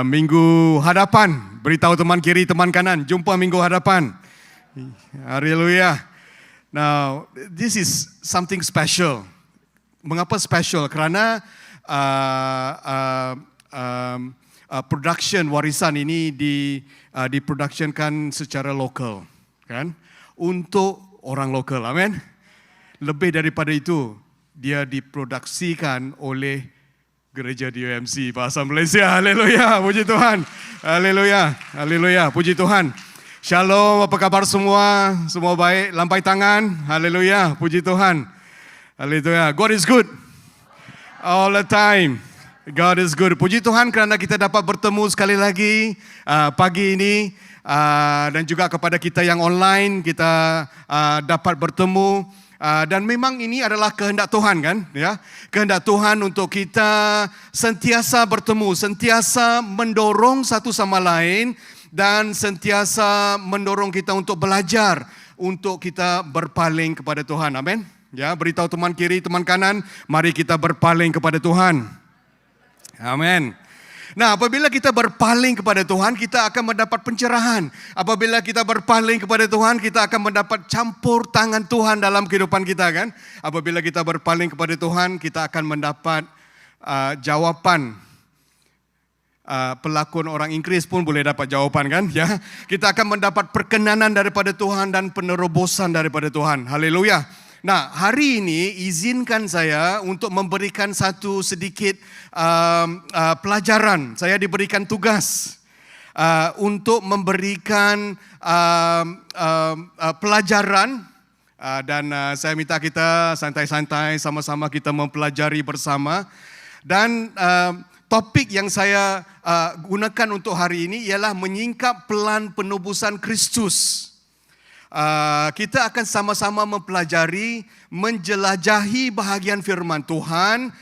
Minggu hadapan, beritahu teman kiri, teman kanan, jumpa minggu hadapan. Haleluya. Now, this is something special. Mengapa special? Kerana production warisan ini diproductionkan secara lokal, kan? Untuk orang lokal, amin. Lebih daripada itu, dia diproduksikan oleh Gereja DOMC Bahasa Malaysia. Haleluya, puji Tuhan. Haleluya, haleluya, puji Tuhan. Shalom, apa kabar semua? Semua baik, lampai tangan. Haleluya, puji Tuhan. Haleluya, God is good. All the time. God is good. Puji Tuhan kerana kita dapat bertemu sekali lagi pagi ini. Dan juga kepada kita yang online, kita dapat bertemu. Dan memang ini adalah kehendak Tuhan, kan? Ya, kehendak Tuhan untuk kita sentiasa bertemu, sentiasa mendorong satu sama lain dan sentiasa mendorong kita untuk belajar, untuk kita berpaling kepada Tuhan. Amin. Ya, beritahu teman kiri, teman kanan, mari kita berpaling kepada Tuhan. Amin. Nah, apabila kita berpaling kepada Tuhan, kita akan mendapat pencerahan. Apabila kita berpaling kepada Tuhan, kita akan mendapat campur tangan Tuhan dalam kehidupan kita, kan? Apabila kita berpaling kepada Tuhan, kita akan mendapat jawapan. Pelakon orang Inggeris pun boleh dapat jawapan, kan? Ya, kita akan mendapat perkenanan daripada Tuhan dan penerobosan daripada Tuhan. Haleluya. Nah, hari ini izinkan saya untuk memberikan satu sedikit pelajaran. Saya diberikan tugas untuk memberikan pelajaran dan saya minta kita santai-santai sama-sama kita mempelajari bersama. Dan topik yang saya gunakan untuk hari ini ialah menyingkap pelan penebusan Kristus. Kita akan sama-sama mempelajari, menjelajahi bahagian firman Tuhan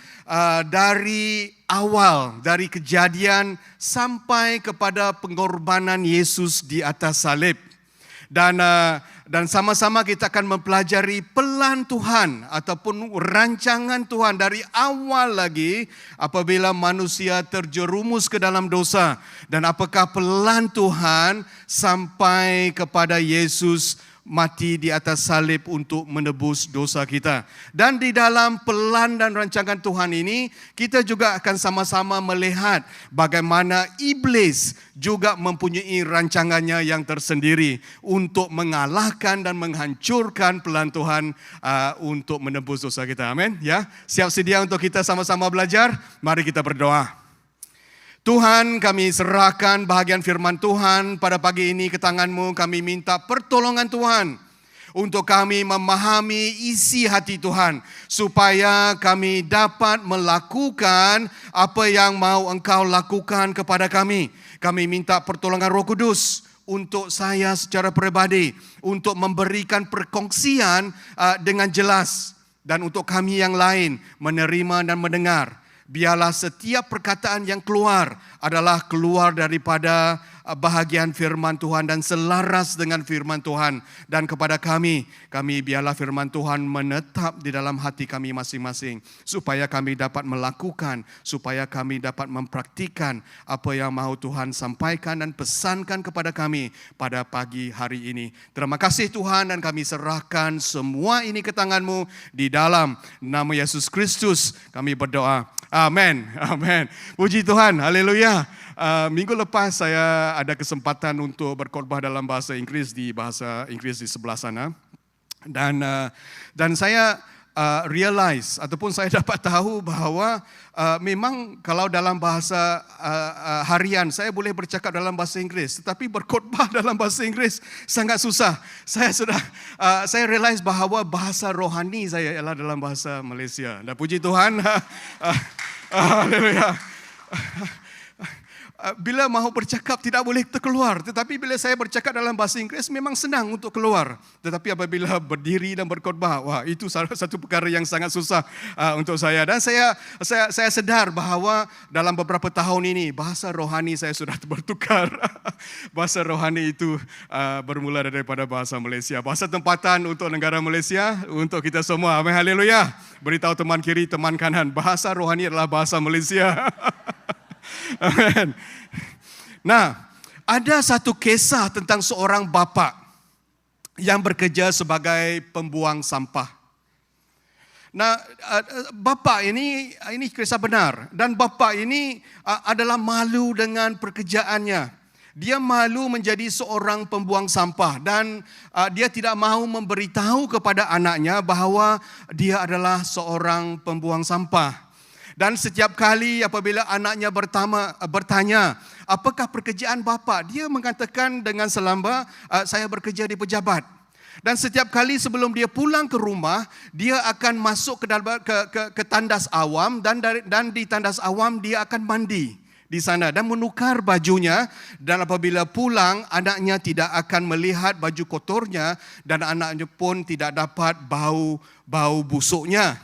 dari awal, dari kejadian sampai kepada pengorbanan Yesus di atas salib. Dan sama-sama kita akan mempelajari pelan Tuhan ataupun rancangan Tuhan dari awal lagi apabila manusia terjerumus ke dalam dosa. Dan apakah pelan Tuhan sampai kepada Yesus mati di atas salib untuk menebus dosa kita. Dan di dalam pelan dan rancangan Tuhan ini, kita juga akan sama-sama melihat bagaimana iblis juga mempunyai rancangannya yang tersendiri untuk mengalahkan dan menghancurkan pelan Tuhan untuk menebus dosa kita. Amin. Ya, siap sedia untuk kita sama-sama belajar? Mari kita berdoa. Tuhan, kami serahkan bahagian firman Tuhan pada pagi ini ke tangan-Mu. Kami minta pertolongan Tuhan untuk kami memahami isi hati Tuhan, supaya kami dapat melakukan apa yang mau Engkau lakukan kepada kami. Kami minta pertolongan Roh Kudus untuk saya secara pribadi, untuk memberikan perkongsian dengan jelas, dan untuk kami yang lain menerima dan mendengar. Biarlah setiap perkataan yang keluar adalah keluar daripada bahagian firman Tuhan dan selaras dengan firman Tuhan. Dan kepada kami biarlah firman Tuhan menetap di dalam hati kami masing-masing, supaya kami dapat melakukan, supaya kami dapat mempraktikkan apa yang mahu Tuhan sampaikan dan pesankan kepada kami pada pagi hari ini. Terima kasih Tuhan, dan kami serahkan semua ini ke tangan-Mu. Di dalam nama Yesus Kristus kami berdoa. Amin, amin. Puji Tuhan, haleluya. Minggu lepas saya ada kesempatan untuk berkhotbah dalam bahasa Inggeris di sebelah sana. Dan saya realize ataupun saya dapat tahu bahawa memang kalau dalam bahasa harian saya boleh bercakap dalam bahasa Inggeris, tetapi berkhotbah dalam bahasa Inggeris sangat susah. Saya realize bahawa bahasa rohani saya ialah dalam bahasa Malaysia. Dan puji Tuhan. Haleluya. Bila mahu bercakap tidak boleh terkeluar, tetapi bila saya bercakap dalam bahasa Inggeris memang senang untuk keluar. Tetapi apabila berdiri dan berkhotbah, wah, itu salah satu perkara yang sangat susah untuk saya. Dan saya sedar bahawa dalam beberapa tahun ini bahasa rohani saya sudah bertukar. Bahasa rohani itu bermula daripada bahasa Malaysia. Bahasa tempatan untuk negara Malaysia, untuk kita semua. Amin, haleluya. Beritahu teman kiri, teman kanan, bahasa rohani adalah bahasa Malaysia. Amen. Nah, ada satu kisah tentang seorang bapa yang bekerja sebagai pembuang sampah. Nah, bapa ini kisah benar, dan bapa ini adalah malu dengan pekerjaannya. Dia malu menjadi seorang pembuang sampah dan dia tidak mahu memberitahu kepada anaknya bahawa dia adalah seorang pembuang sampah. Dan setiap kali apabila anaknya bertanya, apakah pekerjaan bapa? Dia mengatakan dengan selamba, saya bekerja di pejabat. Dan setiap kali sebelum dia pulang ke rumah, dia akan masuk ke tandas awam dan di tandas awam dia akan mandi di sana dan menukar bajunya, dan apabila pulang anaknya tidak akan melihat baju kotornya dan anaknya pun tidak dapat bau busuknya.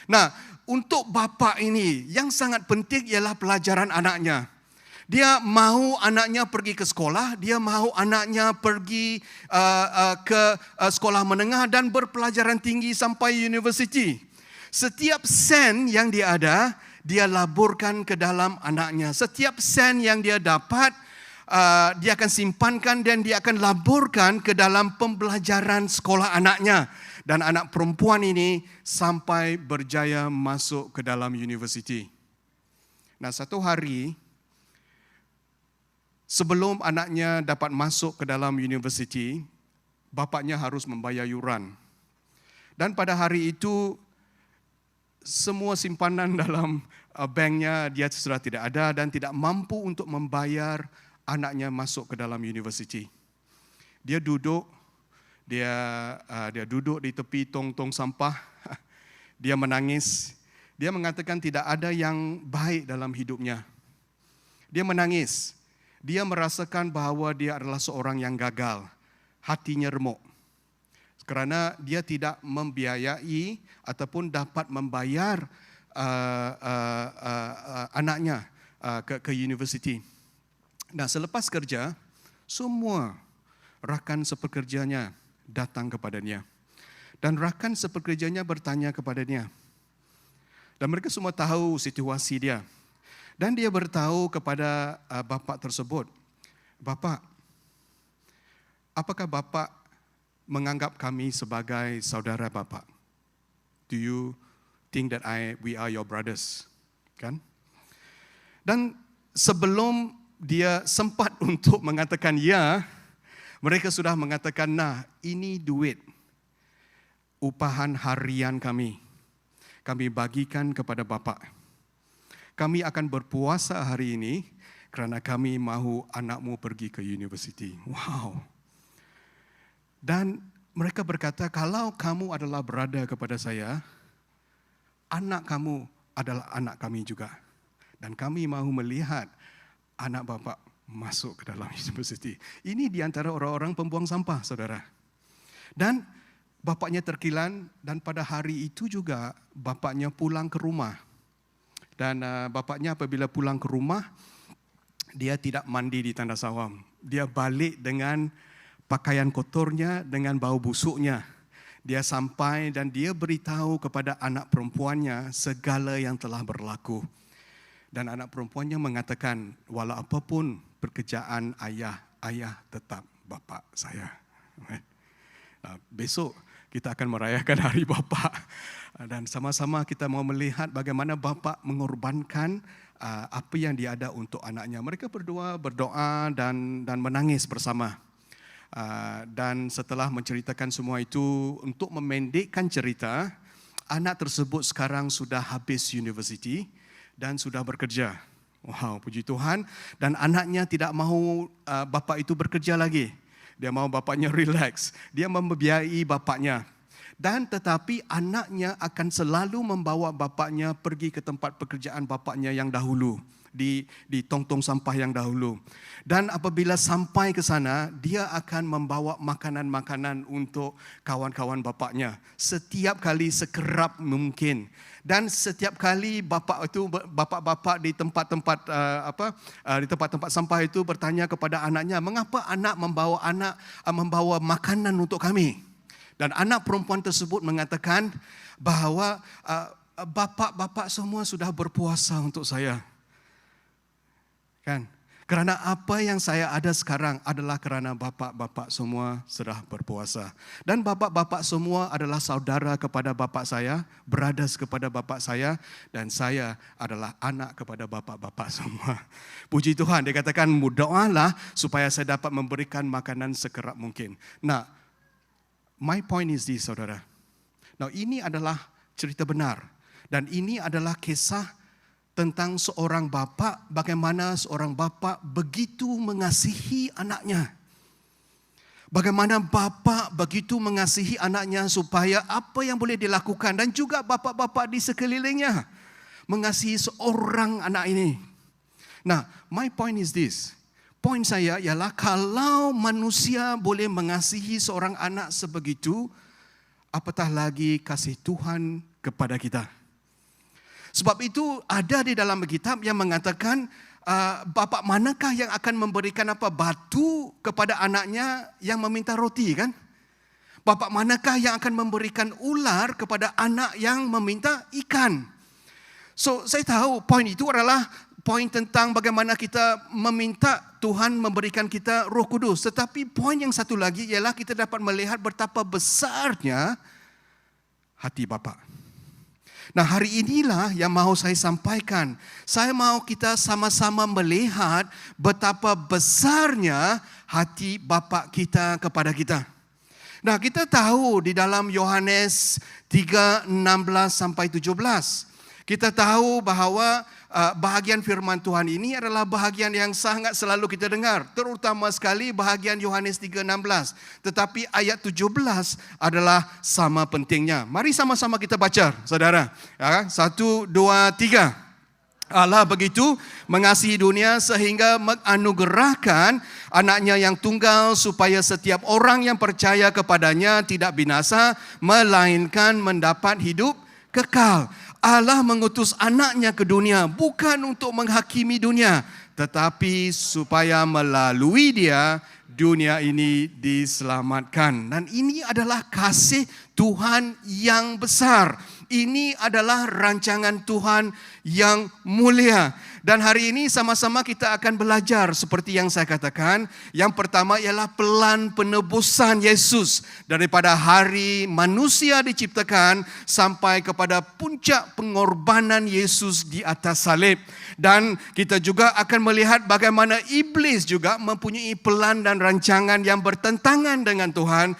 Nah, untuk bapa ini yang sangat penting ialah pelajaran anaknya. Dia mahu anaknya pergi ke sekolah, dia mahu anaknya pergi ke sekolah menengah dan berpelajaran tinggi sampai universiti. Setiap sen yang dia ada, dia laburkan ke dalam anaknya. Setiap sen yang dia dapat, dia akan simpankan dan dia akan laburkan ke dalam pembelajaran sekolah anaknya. Dan anak perempuan ini sampai berjaya masuk ke dalam universiti. Nah, satu hari, sebelum anaknya dapat masuk ke dalam universiti, bapaknya harus membayar yuran. Dan pada hari itu, semua simpanan dalam banknya dia sudah tidak ada dan tidak mampu untuk membayar anaknya masuk ke dalam universiti. Dia duduk di tepi tong-tong sampah. Dia menangis. Dia mengatakan tidak ada yang baik dalam hidupnya. Dia menangis. Dia merasakan bahawa dia adalah seorang yang gagal. Hatinya remuk. Kerana dia tidak membiayai ataupun dapat membayar anaknya ke universiti. Nah, selepas kerja, semua rakan sepekerjanya datang kepadanya. Dan rakan sepekerjanya bertanya kepadanya. Dan mereka semua tahu situasi dia. Dan dia beritahu kepada bapa tersebut, "Bapa, apakah bapa menganggap kami sebagai saudara bapa? Do you think that we are your brothers?" Kan? Dan sebelum dia sempat untuk mengatakan ya, mereka sudah mengatakan, "Nah, ini duit upahan harian kami. Kami bagikan kepada bapa. Kami akan berpuasa hari ini kerana kami mahu anakmu pergi ke universiti." Wow. Dan mereka berkata, "Kalau kamu adalah berada kepada saya, anak kamu adalah anak kami juga. Dan kami mahu melihat anak bapa masuk ke dalam universiti." Ini di antara orang-orang pembuang sampah, saudara. Dan bapaknya terkilan, dan pada hari itu juga bapaknya pulang ke rumah. Dan bapaknya apabila pulang ke rumah, dia tidak mandi di tandas awam. Dia balik dengan pakaian kotornya, dengan bau busuknya. Dia sampai dan dia beritahu kepada anak perempuannya segala yang telah berlaku. Dan anak perempuannya mengatakan, "Walau apapun pekerjaan ayah, ayah tetap bapa saya." Besok kita akan merayakan Hari Bapa. Dan sama-sama kita mau melihat bagaimana bapa mengorbankan apa yang dia ada untuk anaknya. Mereka berdua berdoa dan menangis bersama. Dan setelah menceritakan semua itu, untuk memendekkan cerita, anak tersebut sekarang sudah habis universiti dan sudah bekerja. Wow, puji Tuhan. Dan anaknya tidak mahu bapa itu bekerja lagi. Dia mahu bapaknya relax. Dia membiayai bapaknya. Dan tetapi anaknya akan selalu membawa bapaknya pergi ke tempat pekerjaan bapaknya yang dahulu. Di tong-tong sampah yang dahulu. Dan apabila sampai ke sana, dia akan membawa makanan-makanan untuk kawan-kawan bapaknya. Setiap kali sekerap mungkin. Dan setiap kali bapak-bapak di tempat-tempat di tempat-tempat sampah itu bertanya kepada anaknya, "Mengapa anak membawa makanan untuk kami?" Dan anak perempuan tersebut mengatakan bahawa bapak-bapak semua sudah berpuasa untuk saya. Kan? Kerana apa yang saya ada sekarang adalah kerana bapa-bapa semua sudah berpuasa. Dan bapa-bapa semua adalah saudara kepada bapa saya, brothers kepada bapa saya, dan saya adalah anak kepada bapa-bapa semua. Puji Tuhan, dia katakan berdoalah supaya saya dapat memberikan makanan sekerap mungkin. Nah, my point is this, saudara. Now, ini adalah cerita benar. Dan ini adalah kisah tentang seorang bapa, bagaimana seorang bapa begitu mengasihi anaknya. Bagaimana bapa begitu mengasihi anaknya supaya apa yang boleh dilakukan, dan juga bapa-bapa di sekelilingnya mengasihi seorang anak ini. Nah, my point is this. Poin saya ialah kalau manusia boleh mengasihi seorang anak sebegitu, apatah lagi kasih Tuhan kepada kita. Sebab itu ada di dalam Alkitab yang mengatakan bapa manakah yang akan memberikan batu kepada anaknya yang meminta roti, kan? Bapa manakah yang akan memberikan ular kepada anak yang meminta ikan? So saya tahu poin itu adalah poin tentang bagaimana kita meminta Tuhan memberikan kita Roh Kudus. Tetapi poin yang satu lagi ialah kita dapat melihat betapa besarnya hati bapa. Nah, hari inilah yang mahu saya sampaikan. Saya mahu kita sama-sama melihat betapa besarnya hati bapa kita kepada kita. Nah, kita tahu di dalam Yohanes 3:16 sampai 17. Kita tahu bahawa bahagian firman Tuhan ini adalah bahagian yang sangat selalu kita dengar. Terutama sekali bahagian Yohanes 3:16. Tetapi ayat 17 adalah sama pentingnya. Mari sama-sama kita baca, saudara. 1, 2, 3. Allah begitu mengasihi dunia sehingga menganugerahkan anaknya yang tunggal supaya setiap orang yang percaya kepadanya tidak binasa, melainkan mendapat hidup kekal. Allah mengutus anaknya ke dunia bukan untuk menghakimi dunia, tetapi supaya melalui dia dunia ini diselamatkan. Dan ini adalah kasih Tuhan yang besar. Ini adalah rancangan Tuhan yang mulia. Dan hari ini sama-sama kita akan belajar seperti yang saya katakan. Yang pertama ialah pelan penebusan Yesus. Daripada hari manusia diciptakan sampai kepada puncak pengorbanan Yesus di atas salib. Dan kita juga akan melihat bagaimana iblis juga mempunyai pelan dan rancangan yang bertentangan dengan Tuhan.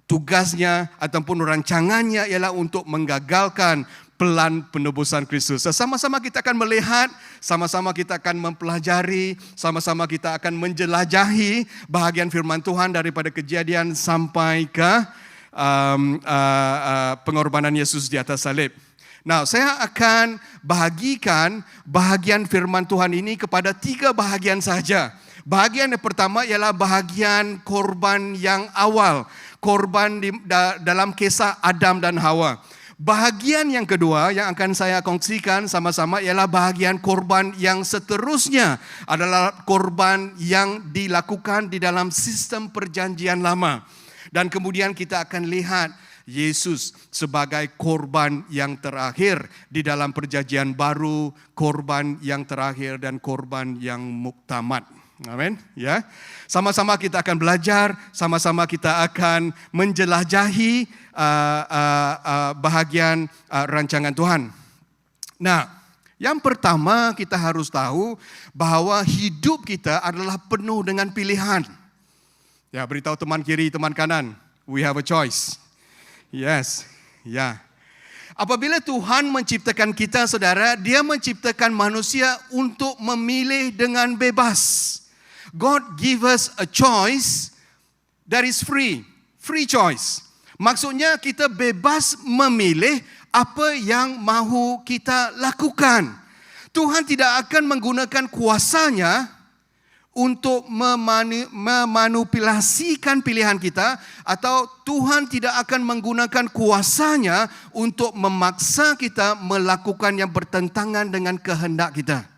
Tugasnya ataupun rancangannya ialah untuk menggagalkan pelan penebusan Kristus. Sama-sama kita akan melihat, sama-sama kita akan mempelajari, sama-sama kita akan menjelajahi bahagian firman Tuhan daripada Kejadian sampai ke pengorbanan Yesus di atas salib. Nah, saya akan bahagikan bahagian firman Tuhan ini kepada 3 bahagian saja. Bahagian yang pertama ialah bahagian korban yang awal. Korban dalam kisah Adam dan Hawa. Bahagian yang kedua yang akan saya kongsikan sama-sama ialah bahagian korban yang seterusnya. Adalah korban yang dilakukan di dalam sistem perjanjian lama. Dan kemudian kita akan lihat Yesus sebagai korban yang terakhir di dalam perjanjian baru, korban yang terakhir dan korban yang muktamad. Amin. Ya. Sama-sama kita akan belajar, sama-sama kita akan menjelajahi bahagian rancangan Tuhan. Nah, yang pertama kita harus tahu bahawa hidup kita adalah penuh dengan pilihan. Ya, beritahu teman kiri, teman kanan, we have a choice. Yes. Ya. Apabila Tuhan menciptakan kita, saudara, Dia menciptakan manusia untuk memilih dengan bebas. God give us a choice that is free choice. Maksudnya kita bebas memilih apa yang mahu kita lakukan. Tuhan tidak akan menggunakan kuasanya untuk memanipulasikan pilihan kita, atau Tuhan tidak akan menggunakan kuasanya untuk memaksa kita melakukan yang bertentangan dengan kehendak kita.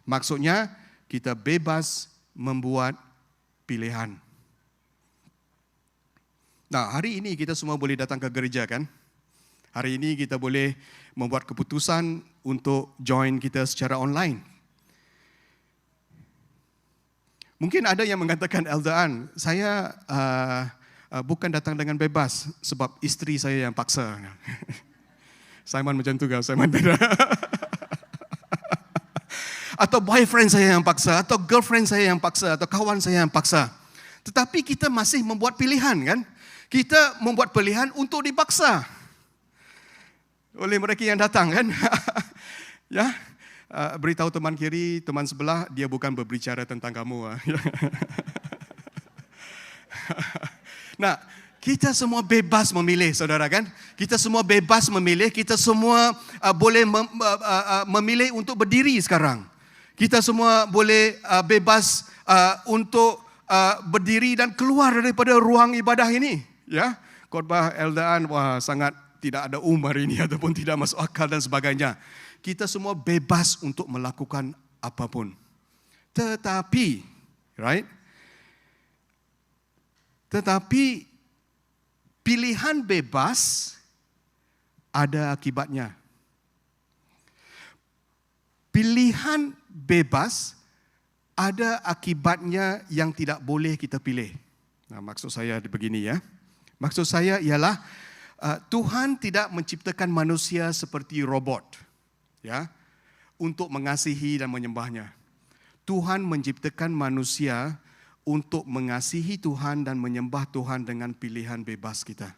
Maksudnya kita bebas membuat pilihan. Nah, hari ini kita semua boleh datang ke gereja, kan? Hari ini kita boleh membuat keputusan untuk join kita secara online. Mungkin ada yang mengatakan, Elder An, saya bukan datang dengan bebas sebab isteri saya yang paksa. Simon macam tu kan, Simon beda. Atau boyfriend saya yang paksa, atau girlfriend saya yang paksa, atau kawan saya yang paksa. Tetapi kita masih membuat pilihan kan? Kita membuat pilihan untuk dipaksa oleh mereka yang datang kan? Ya, beritahu teman kiri, teman sebelah, dia bukan berbicara tentang kamu. Nah, kita semua bebas memilih, saudara kan? Kita semua bebas memilih, kita semua boleh memilih untuk berdiri sekarang. Kita semua boleh bebas untuk berdiri dan keluar daripada ruang ibadah ini. Ya, khotbah Elder An, wah sangat tidak ada umar ini ataupun tidak masuk akal dan sebagainya. Kita semua bebas untuk melakukan apapun. Tetapi, right? Tetapi pilihan bebas ada akibatnya. Pilihan bebas ada akibatnya yang tidak boleh kita pilih. Nah, maksud saya begini ya. Maksud saya ialah Tuhan tidak menciptakan manusia seperti robot, ya, untuk mengasihi dan menyembahnya. Tuhan menciptakan manusia untuk mengasihi Tuhan dan menyembah Tuhan dengan pilihan bebas kita.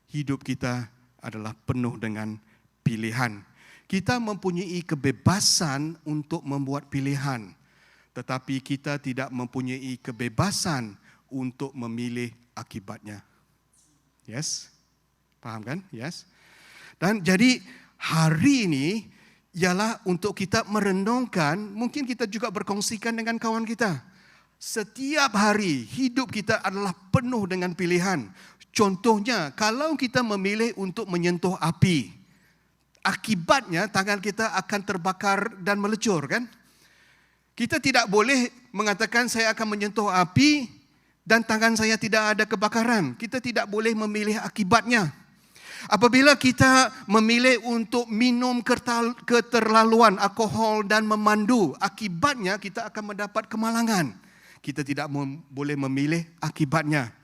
Hidup kita adalah penuh dengan pilihan. Kita mempunyai kebebasan untuk membuat pilihan, tetapi kita tidak mempunyai kebebasan untuk memilih akibatnya. Yes? Faham kan? Yes? Dan jadi hari ini ialah untuk kita merenungkan, mungkin kita juga berkongsikan dengan kawan kita. Setiap hari hidup kita adalah penuh dengan pilihan. Contohnya, kalau kita memilih untuk menyentuh api, akibatnya tangan kita akan terbakar dan melecur kan? Kita tidak boleh mengatakan saya akan menyentuh api dan tangan saya tidak ada kebakaran. Kita tidak boleh memilih akibatnya. Apabila kita memilih untuk minum keterlaluan alkohol dan memandu, akibatnya kita akan mendapat kemalangan. Kita tidak boleh memilih akibatnya.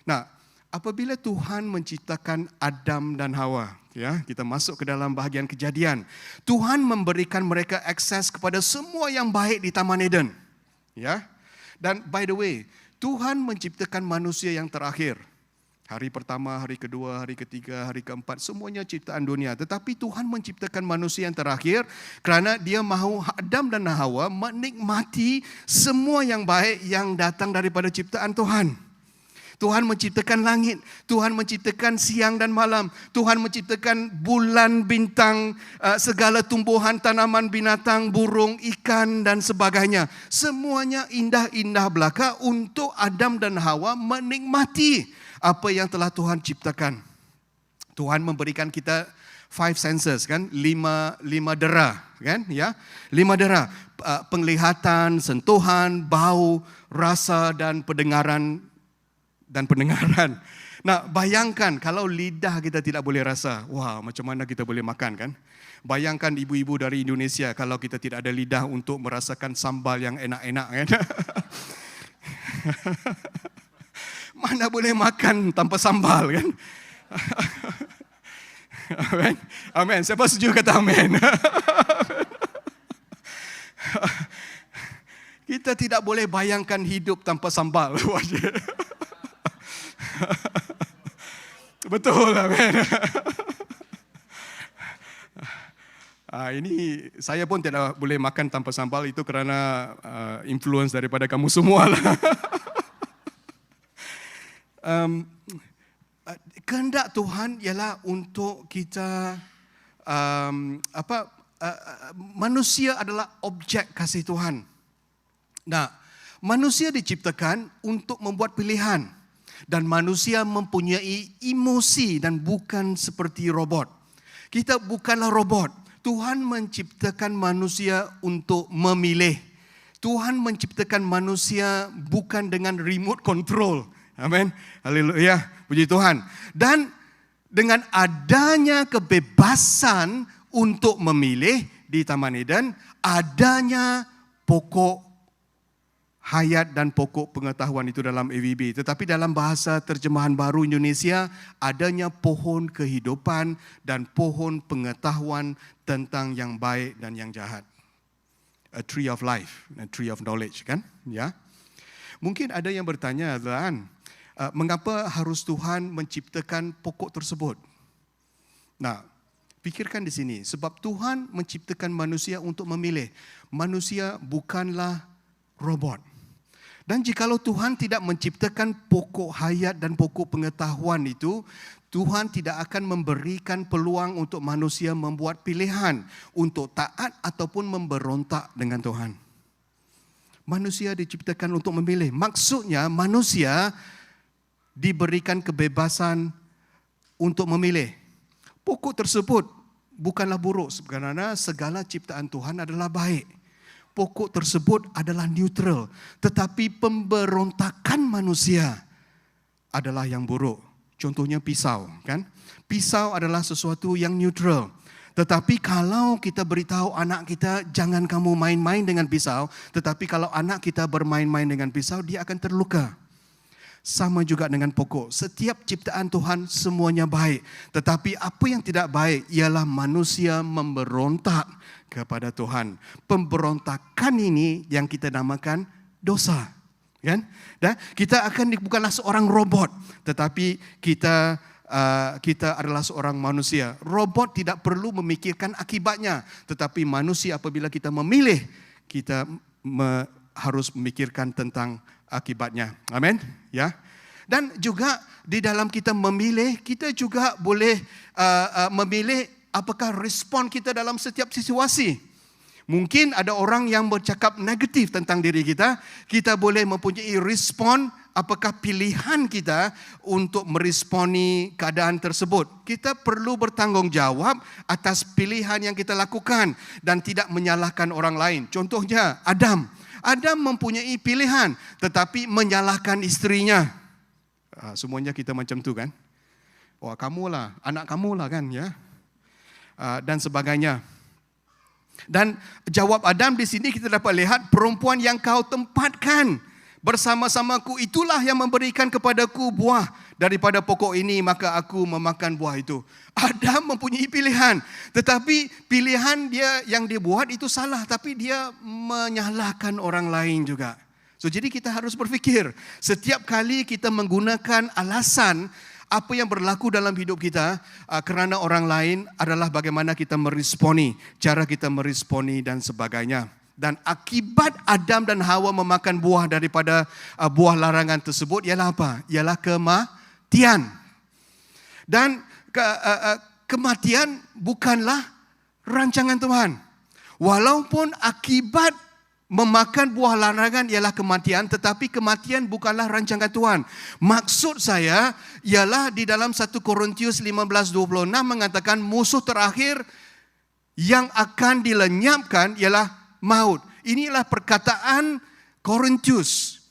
Nah, apabila Tuhan menciptakan Adam dan Hawa, ya, kita masuk ke dalam bahagian Kejadian. Tuhan memberikan mereka akses kepada semua yang baik di Taman Eden. Ya. Dan by the way, Tuhan menciptakan manusia yang terakhir. Hari pertama, hari kedua, hari ketiga, hari keempat, semuanya ciptaan dunia. Tetapi Tuhan menciptakan manusia yang terakhir kerana dia mahu Adam dan Hawa menikmati semua yang baik yang datang daripada ciptaan Tuhan. Tuhan menciptakan langit, Tuhan menciptakan siang dan malam, Tuhan menciptakan bulan, bintang, segala tumbuhan, tanaman, binatang, burung, ikan dan sebagainya. Semuanya indah-indah belaka untuk Adam dan Hawa menikmati apa yang telah Tuhan ciptakan. Tuhan memberikan kita 5 senses kan, 5 dera kan, ya. 5 dera, penglihatan, sentuhan, bau, rasa dan pendengaran. Nah, bayangkan kalau lidah kita tidak boleh rasa, wah, macam mana kita boleh makan kan? Bayangkan ibu-ibu dari Indonesia kalau kita tidak ada lidah untuk merasakan sambal yang enak-enak kan? Mana boleh makan tanpa sambal kan? Amen. Amen. Siapa setuju kata amen? Kita tidak boleh bayangkan hidup tanpa sambal. Betul, amen. Ini saya pun tidak boleh makan tanpa sambal, itu kerana influence daripada kamu semua lah. Kehendak Tuhan ialah untuk kita manusia adalah objek kasih Tuhan. Nah, manusia diciptakan untuk membuat pilihan dan manusia mempunyai emosi dan bukan seperti robot. Kita bukanlah robot. Tuhan menciptakan manusia untuk memilih. Tuhan menciptakan manusia bukan dengan remote control. Amin. Haleluya. Puji Tuhan. Dan dengan adanya kebebasan untuk memilih di Taman Eden, adanya pokok hayat dan pokok pengetahuan itu dalam AVB. Tetapi dalam bahasa terjemahan baru Indonesia, adanya pohon kehidupan dan pohon pengetahuan tentang yang baik dan yang jahat. A tree of life, a tree of knowledge, kan? Ya. Mungkin ada yang bertanya, mengapa harus Tuhan menciptakan pokok tersebut? Nah, pikirkan di sini, sebab Tuhan menciptakan manusia untuk memilih. Manusia bukanlah robot. Dan jikalau Tuhan tidak menciptakan pokok hayat dan pokok pengetahuan itu, Tuhan tidak akan memberikan peluang untuk manusia membuat pilihan untuk taat ataupun memberontak dengan Tuhan. Manusia diciptakan untuk memilih. Maksudnya manusia diberikan kebebasan untuk memilih. Pokok tersebut bukanlah buruk kerana segala ciptaan Tuhan adalah baik. Pokok tersebut adalah neutral, tetapi pemberontakan manusia adalah yang buruk. Contohnya pisau, kan? Pisau adalah sesuatu yang neutral. Tetapi kalau kita beritahu anak kita, jangan kamu main-main dengan pisau, tetapi kalau anak kita bermain-main dengan pisau, dia akan terluka. Sama juga dengan pokok. Setiap ciptaan Tuhan semuanya baik. Tetapi apa yang tidak baik ialah manusia memberontak kepada Tuhan. Pemberontakan ini yang kita namakan dosa. Kan? Dan kita bukanlah seorang robot, tetapi kita adalah seorang manusia. Robot tidak perlu memikirkan akibatnya, tetapi manusia apabila kita memilih, kita harus memikirkan tentang akibatnya. Amin. Ya. Dan juga di dalam kita memilih, kita juga boleh memilih apakah respon kita dalam setiap situasi. Mungkin ada orang yang bercakap negatif tentang diri kita, kita boleh mempunyai respon apakah pilihan kita untuk meresponi keadaan tersebut. Kita perlu bertanggungjawab atas pilihan yang kita lakukan dan tidak menyalahkan orang lain. Contohnya Adam mempunyai pilihan tetapi menyalahkan isterinya. Semuanya kita macam tu kan. Wah, kamulah, anak kamulah kan ya. Dan sebagainya. Dan jawab Adam di sini kita dapat lihat, perempuan yang kau tempatkan bersama-samaku itulah yang memberikan kepadaku buah daripada pokok ini, maka aku memakan buah itu. Adam mempunyai pilihan, tetapi pilihan dia yang dia buat itu salah, tapi dia menyalahkan orang lain juga. So, jadi kita harus berfikir, setiap kali kita menggunakan alasan apa yang berlaku dalam hidup kita kerana orang lain adalah bagaimana kita meresponi, cara kita meresponi dan sebagainya. Dan akibat Adam dan Hawa memakan buah daripada buah larangan tersebut ialah apa? Ialah kematian. Dan kematian bukanlah rancangan Tuhan. Walaupun akibat memakan buah larangan ialah kematian, tetapi kematian bukanlah rancangan Tuhan. Maksud saya ialah di dalam 1 Korintius 15:26 mengatakan musuh terakhir yang akan dilenyapkan ialah maut. Inilah perkataan Korintus.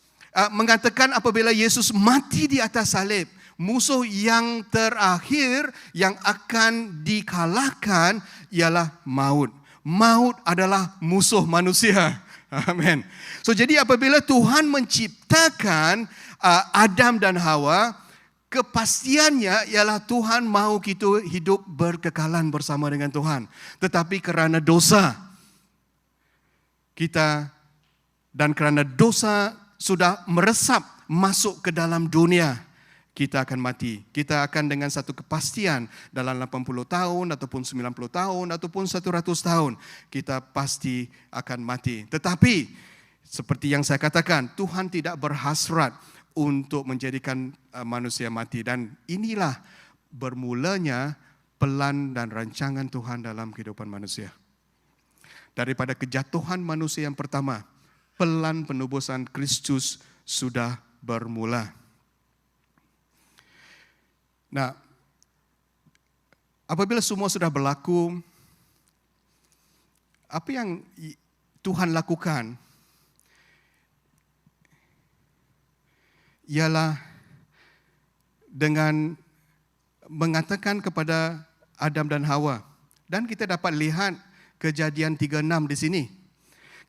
Mengatakan apabila Yesus mati di atas salib, musuh yang terakhir yang akan dikalahkan ialah maut. Maut adalah musuh manusia. Amin. So, jadi apabila Tuhan menciptakan Adam dan Hawa, kepastiannya ialah Tuhan mahu kita hidup berkekalan bersama dengan Tuhan. Tetapi kerana dosa kita dan kerana dosa sudah meresap masuk ke dalam dunia, kita akan mati. Kita akan dengan satu kepastian dalam 80 tahun ataupun 90 tahun ataupun 100 tahun kita pasti akan mati. Tetapi seperti yang saya katakan, Tuhan tidak berhasrat untuk menjadikan manusia mati, dan inilah bermulanya pelan dan rancangan Tuhan dalam kehidupan manusia. Daripada kejatuhan manusia yang pertama, pelan penebusan Kristus sudah bermula. Nah, apabila semua sudah berlaku, apa yang Tuhan lakukan ialah dengan mengatakan kepada Adam dan Hawa. Dan kita dapat lihat Kejadian 3:6 di sini.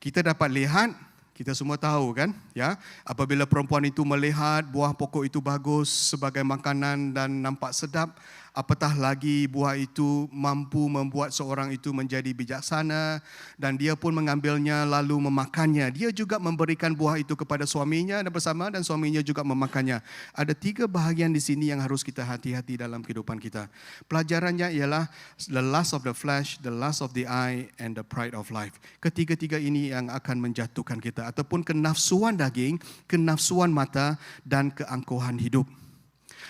Kita dapat lihat Kita semua tahu kan, ya, apabila perempuan itu melihat buah pokok itu bagus sebagai makanan dan nampak sedap, apatah lagi buah itu mampu membuat seorang itu menjadi bijaksana, dan dia pun mengambilnya lalu memakannya. Dia juga memberikan buah itu kepada suaminya dan suaminya juga memakannya. Ada 3 bahagian di sini yang harus kita hati-hati dalam kehidupan kita. Pelajarannya ialah the lust of the flesh, the lust of the eye, and the pride of life. Ketiga-tiga ini yang akan menjatuhkan kita, ataupun kenafsuan daging, kenafsuan mata, dan keangkuhan hidup.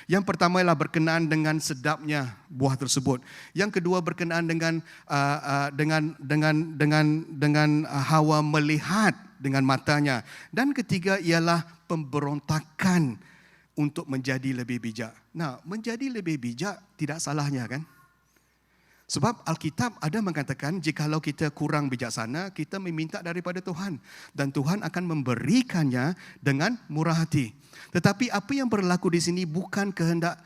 Yang pertama ialah berkenaan dengan sedapnya buah tersebut. Yang kedua berkenaan dengan Hawa melihat dengan matanya. Dan ketiga ialah pemberontakan untuk menjadi lebih bijak. Nah, menjadi lebih bijak tidak salahnya kan? Sebab Alkitab ada mengatakan jikalau kita kurang bijaksana, kita meminta daripada Tuhan. Dan Tuhan akan memberikannya dengan murah hati. Tetapi apa yang berlaku di sini bukan kehendak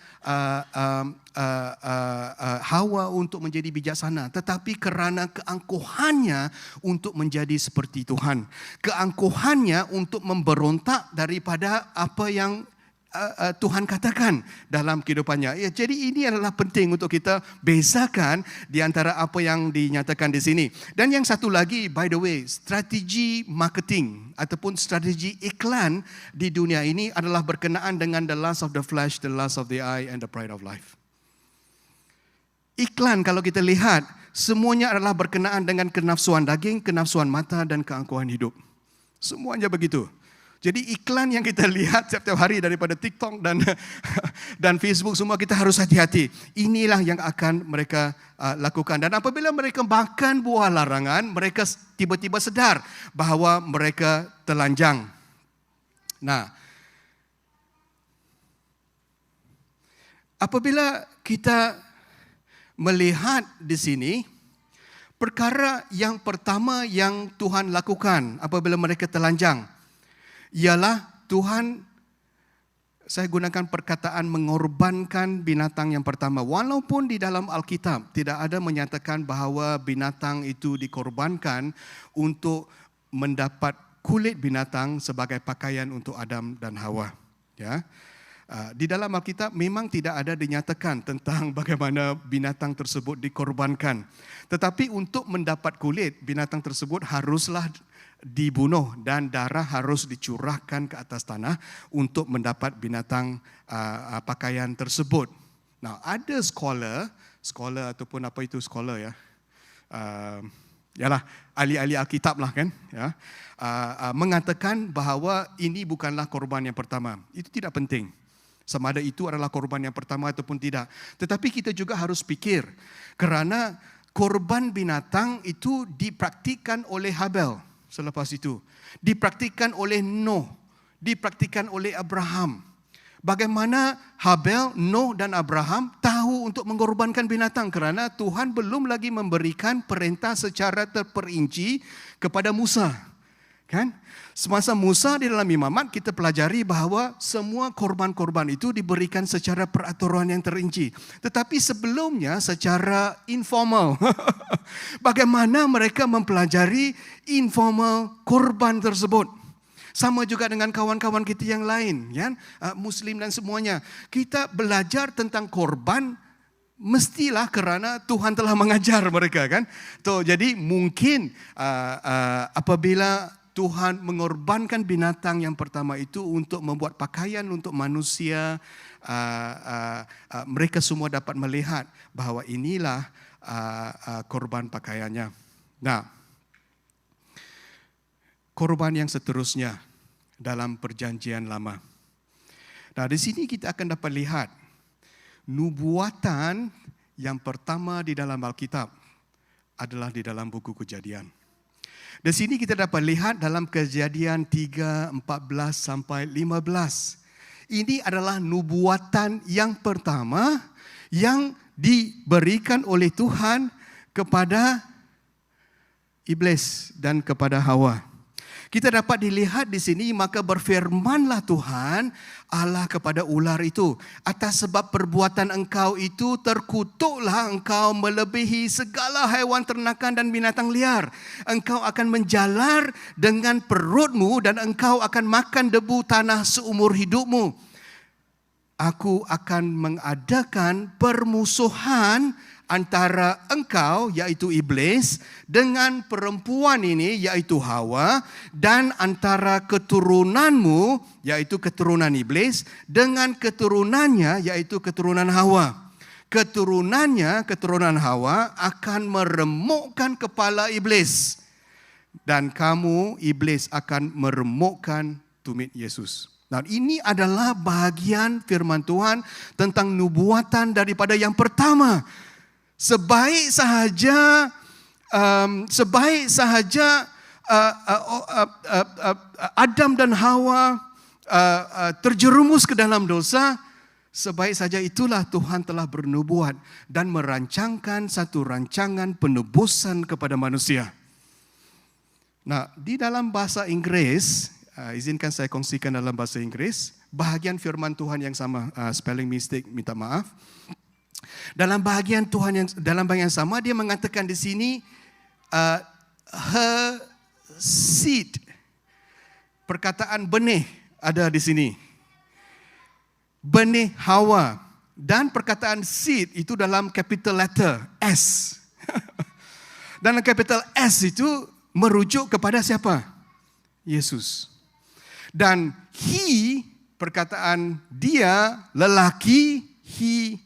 Hawa untuk menjadi bijaksana, tetapi kerana keangkuhannya untuk menjadi seperti Tuhan. Keangkuhannya untuk memberontak daripada apa yang Tuhan katakan dalam kehidupannya. Ya, jadi ini adalah penting untuk kita bezakan di antara apa yang dinyatakan di sini. Dan yang satu lagi, by the way, strategi marketing ataupun strategi iklan di dunia ini adalah berkenaan dengan the lust of the flesh, the lust of the eye, and the pride of life. Iklan kalau kita lihat, semuanya adalah berkenaan dengan kenafsuan daging, kenafsuan mata, dan keangkuhan hidup. Semuanya begitu. Jadi iklan yang kita lihat setiap hari daripada TikTok dan Facebook, semua kita harus hati-hati. Inilah yang akan mereka lakukan. Dan apabila mereka makan buah larangan, mereka tiba-tiba sedar bahawa mereka telanjang. Nah, apabila kita melihat di sini, perkara yang pertama yang Tuhan lakukan apabila mereka telanjang ialah Tuhan, saya gunakan perkataan mengorbankan binatang yang pertama. Walaupun di dalam Alkitab tidak ada menyatakan bahawa binatang itu dikorbankan untuk mendapat kulit binatang sebagai pakaian untuk Adam dan Hawa. Ya. Di dalam Alkitab memang tidak ada dinyatakan tentang bagaimana binatang tersebut dikorbankan. Tetapi untuk mendapat kulit, binatang tersebut haruslah dibunuh dan darah harus dicurahkan ke atas tanah untuk mendapat binatang pakaian tersebut. Nah, ada scholar ataupun apa itu scholar ya, yalah ahli-ahli Alkitab lah kan, ya, mengatakan bahawa ini bukanlah korban yang pertama. Itu tidak penting sama ada itu adalah korban yang pertama ataupun tidak. Tetapi kita juga harus fikir kerana korban binatang itu dipraktikkan oleh Habel. Selepas itu, dipraktikkan oleh Noh, dipraktikkan oleh Abraham. Bagaimana Habel, Noh dan Abraham tahu untuk mengorbankan binatang kerana Tuhan belum lagi memberikan perintah secara terperinci kepada Musa. Kan? Semasa Musa di dalam imamat kita pelajari bahawa semua korban-korban itu diberikan secara peraturan yang terinci. Tetapi sebelumnya secara informal. Bagaimana mereka mempelajari informal korban tersebut. Sama juga dengan kawan-kawan kita yang lain, ya? Muslim dan semuanya. Kita belajar tentang korban mestilah kerana Tuhan telah mengajar mereka, kan? Jadi mungkin apabila Tuhan mengorbankan binatang yang pertama itu untuk membuat pakaian untuk manusia, mereka semua dapat melihat bahawa inilah korban pakaiannya. Nah, korban yang seterusnya dalam perjanjian lama. Nah, di sini kita akan dapat lihat nubuatan yang pertama di dalam Alkitab adalah di dalam buku Kejadian. Di sini kita dapat lihat dalam Kejadian 3, 14 sampai 15. Ini adalah nubuatan yang pertama yang diberikan oleh Tuhan kepada iblis dan kepada Hawa. Kita dapat dilihat di sini, maka berfirmanlah Tuhan Allah kepada ular itu, atas sebab perbuatan engkau itu terkutuklah engkau melebihi segala haiwan ternakan dan binatang liar. Engkau akan menjalar dengan perutmu dan engkau akan makan debu tanah seumur hidupmu. Aku akan mengadakan permusuhan antara engkau, yaitu iblis, dengan perempuan ini, yaitu Hawa, dan antara keturunanmu, yaitu keturunan iblis, dengan keturunannya, yaitu keturunan Hawa. Keturunannya, keturunan Hawa, akan meremukkan kepala iblis. Dan kamu, iblis, akan meremukkan tumit Yesus. Nah, ini adalah bahagian firman Tuhan tentang nubuatan daripada yang pertama. Sebaik sahaja Adam dan Hawa terjerumus ke dalam dosa, sebaik saja itulah Tuhan telah bernubuat dan merancangkan satu rancangan penebusan kepada manusia. Nah, di dalam bahasa Inggris, izinkan saya kongsikan dalam bahasa Inggris, bahagian firman Tuhan yang sama, spelling mistake, minta maaf. Dalam bahagian yang sama, dia mengatakan di sini her seed. Perkataan benih ada di sini. Benih Hawa, dan perkataan seed itu dalam capital letter S. Dan capital S itu merujuk kepada siapa? Yesus. Dan he, perkataan dia, lelaki, he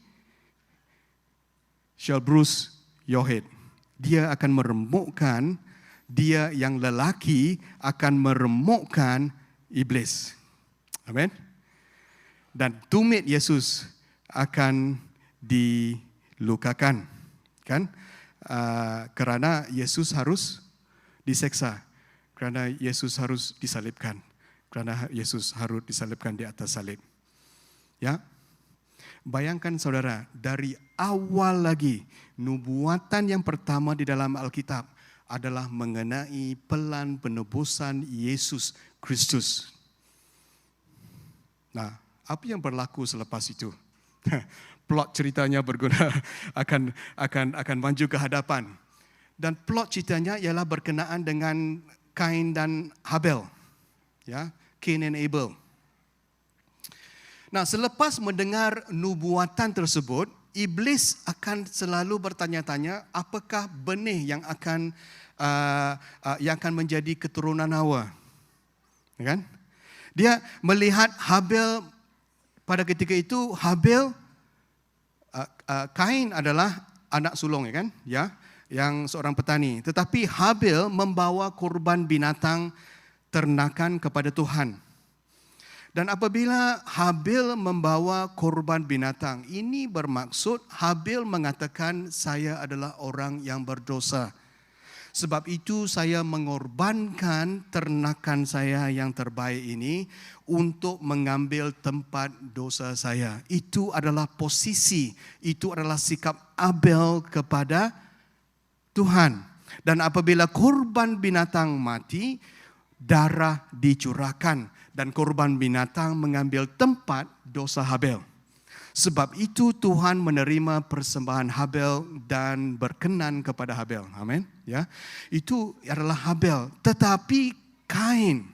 shall bruise your head. Dia akan meremukkan, dia yang lelaki akan meremukkan iblis. Amin. Dan tumit Yesus akan dilukakan, kan? Kerana Yesus harus diseksa, kerana Yesus harus disalibkan, kerana Yesus harus disalibkan di atas salib. Ya. Bayangkan saudara, dari awal lagi, nubuatan yang pertama di dalam Alkitab adalah mengenai pelan penebusan Yesus Kristus. Nah, apa yang berlaku selepas itu? Plot ceritanya berguna akan maju ke hadapan. Dan plot ceritanya ialah berkenaan dengan Kain dan Habel. Ya, Cain and Abel. Nah, selepas mendengar nubuatan tersebut, iblis akan selalu bertanya-tanya, apakah benih yang akan menjadi keturunan Hawa? Kan? Dia melihat Habel pada ketika itu. Habel, Kain adalah anak sulung, ya kan? Ya, yang seorang petani. Tetapi Habel membawa korban binatang ternakan kepada Tuhan. Dan apabila Habel membawa korban binatang, ini bermaksud Habel mengatakan, saya adalah orang yang berdosa. Sebab itu saya mengorbankan ternakan saya yang terbaik ini untuk mengambil tempat dosa saya. Itu adalah posisi, itu adalah sikap Abel kepada Tuhan. Dan apabila korban binatang mati, darah dicurahkan. Dan korban binatang mengambil tempat dosa Habel. Sebab itu Tuhan menerima persembahan Habel dan berkenan kepada Habel. Amin. Ya, itu adalah Habel. Tetapi Kain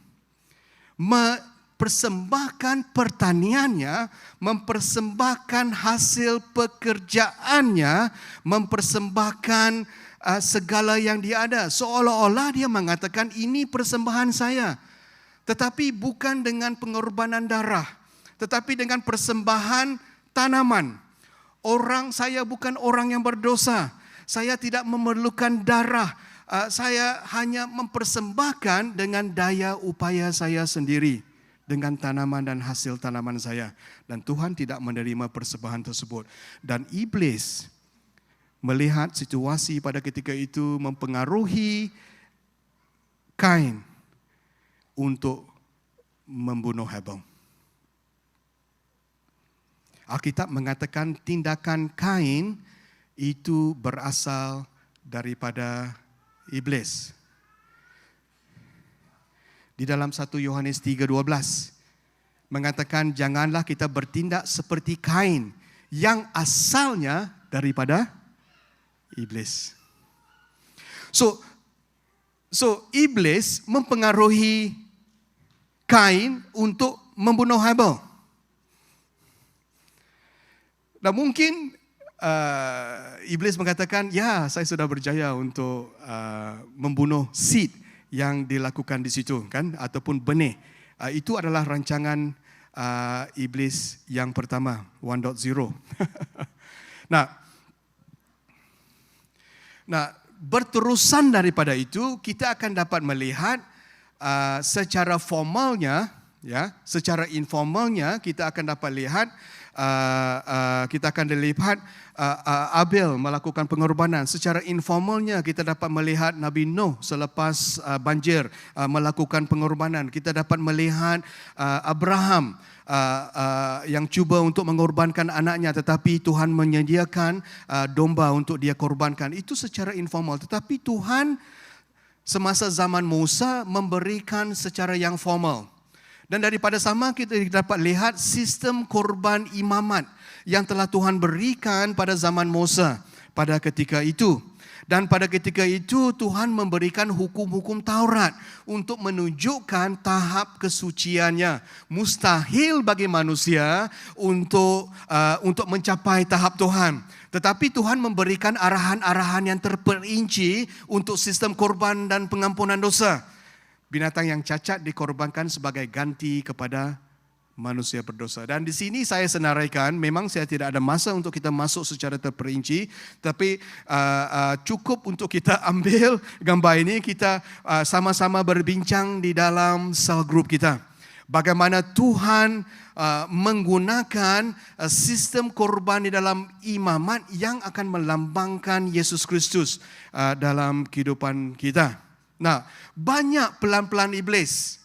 mempersembahkan pertaniannya, mempersembahkan hasil pekerjaannya, mempersembahkan segala yang dia ada. Seolah-olah dia mengatakan, ini persembahan saya. Tetapi bukan dengan pengorbanan darah, tetapi dengan persembahan tanaman. Saya bukan orang yang berdosa. Saya tidak memerlukan darah. Saya hanya mempersembahkan dengan daya upaya saya sendiri, dengan tanaman dan hasil tanaman saya. Dan Tuhan tidak menerima persembahan tersebut. Dan iblis melihat situasi pada ketika itu mempengaruhi Kain untuk membunuh Habel. Alkitab mengatakan tindakan Kain itu berasal daripada iblis. di dalam 1 Yohanes 3:12 mengatakan janganlah kita bertindak seperti Kain yang asalnya daripada iblis. So iblis mempengaruhi Kain untuk membunuh Habel. Dan mungkin iblis mengatakan, ya saya sudah berjaya untuk membunuh seed yang dilakukan di situ, kan, ataupun benih. Itu adalah rancangan iblis yang pertama, 1.0. Nah, berterusan daripada itu, kita akan dapat melihat secara formalnya, ya, secara informalnya kita akan dapat lihat, Abel melakukan pengorbanan. Secara informalnya kita dapat melihat Nabi Nuh selepas banjir melakukan pengorbanan. Kita dapat melihat Abraham yang cuba untuk mengorbankan anaknya, tetapi Tuhan menyediakan domba untuk dia korbankan. Itu secara informal. Tetapi Tuhan semasa zaman Musa memberikan secara yang formal. Dan daripada sama kita dapat lihat sistem korban imamat yang telah Tuhan berikan pada zaman Musa pada ketika itu. Dan pada ketika itu Tuhan memberikan hukum-hukum Taurat untuk menunjukkan tahap kesuciannya. Mustahil bagi manusia untuk mencapai tahap Tuhan. Tetapi Tuhan memberikan arahan-arahan yang terperinci untuk sistem korban dan pengampunan dosa. Binatang yang cacat dikorbankan sebagai ganti kepada manusia berdosa. Dan di sini saya senaraikan, memang saya tidak ada masa untuk kita masuk secara terperinci, tapi cukup untuk kita ambil gambar ini, kita sama-sama berbincang di dalam cell group kita. Bagaimana Tuhan menggunakan sistem korban di dalam imamat yang akan melambangkan Yesus Kristus dalam kehidupan kita. Nah, banyak pelan-pelan iblis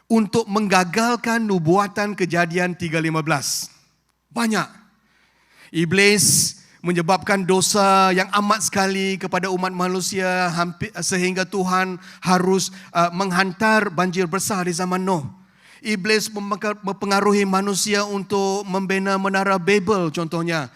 untuk menggagalkan nubuatan Kejadian 3:15. Banyak. Iblis menyebabkan dosa yang amat sekali kepada umat manusia sehingga Tuhan harus menghantar banjir besar di zaman Nuh. Iblis mempengaruhi manusia untuk membina menara Babel contohnya.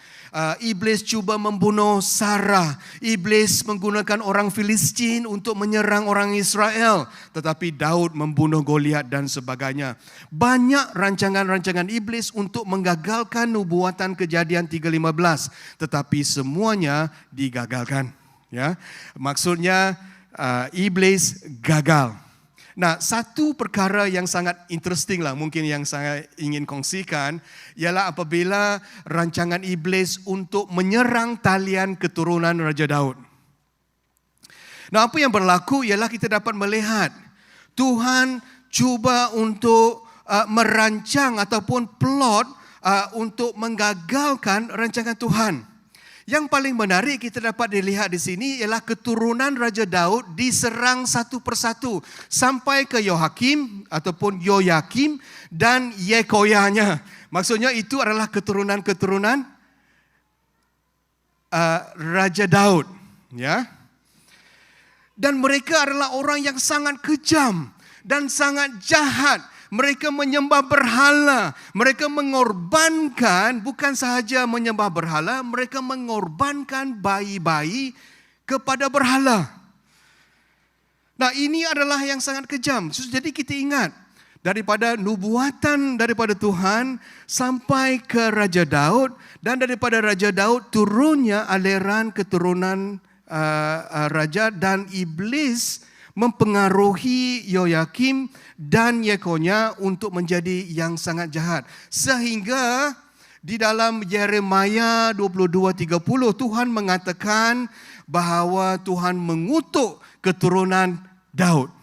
Iblis cuba membunuh Sarah. Iblis menggunakan orang Filistin untuk menyerang orang Israel. Tetapi Daud membunuh Goliat dan sebagainya. Banyak rancangan-rancangan iblis untuk menggagalkan nubuatan Kejadian 3:15. Tetapi semuanya digagalkan. Ya, maksudnya iblis gagal. Nah, satu perkara yang sangat interesting lah mungkin yang saya ingin kongsikan ialah apabila rancangan iblis untuk menyerang talian keturunan Raja Daud. Nah, apa yang berlaku ialah kita dapat melihat Tuhan cuba untuk merancang ataupun plot untuk menggagalkan rancangan Tuhan. Yang paling menarik kita dapat dilihat di sini ialah keturunan Raja Daud diserang satu persatu sampai ke Yohakim ataupun Yoyakim dan Yekoyanya. Maksudnya itu adalah keturunan-keturunan Raja Daud, ya. Dan mereka adalah orang yang sangat kejam dan sangat jahat. Mereka menyembah berhala. Mereka mengorbankan, bukan sahaja menyembah berhala, mereka mengorbankan bayi-bayi kepada berhala. Nah, ini adalah yang sangat kejam. Jadi kita ingat, daripada nubuatan daripada Tuhan sampai ke Raja Daud, dan daripada Raja Daud turunnya aliran keturunan Raja, dan iblis mempengaruhi Yoyakim dan Yekonya untuk menjadi yang sangat jahat. Sehingga di dalam Yeremia 22:30 Tuhan mengatakan bahawa Tuhan mengutuk keturunan Daud.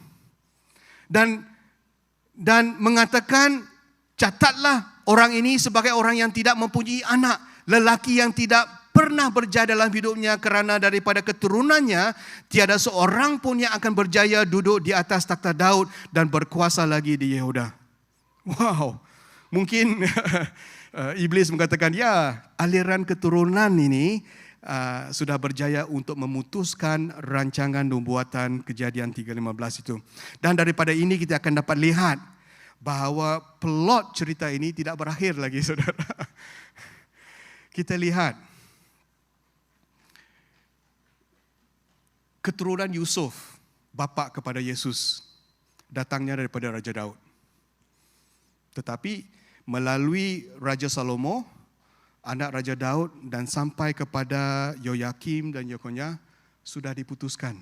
Dan mengatakan, catatlah orang ini sebagai orang yang tidak mempunyai anak, lelaki yang tidak pernah berjaya dalam hidupnya, kerana daripada keturunannya tiada seorang pun yang akan berjaya duduk di atas takhta Daud dan berkuasa lagi di Yehuda. Wow, mungkin iblis mengatakan, ya, aliran keturunan ini sudah berjaya untuk memutuskan rancangan nubuatan Kejadian 3:15 itu. Dan daripada ini kita akan dapat lihat bahawa plot cerita ini tidak berakhir lagi, saudara. Kita lihat keturunan Yusuf, bapa kepada Yesus, datangnya daripada Raja Daud. Tetapi melalui Raja Salomo, anak Raja Daud, dan sampai kepada Yoyakim dan Yekonya sudah diputuskan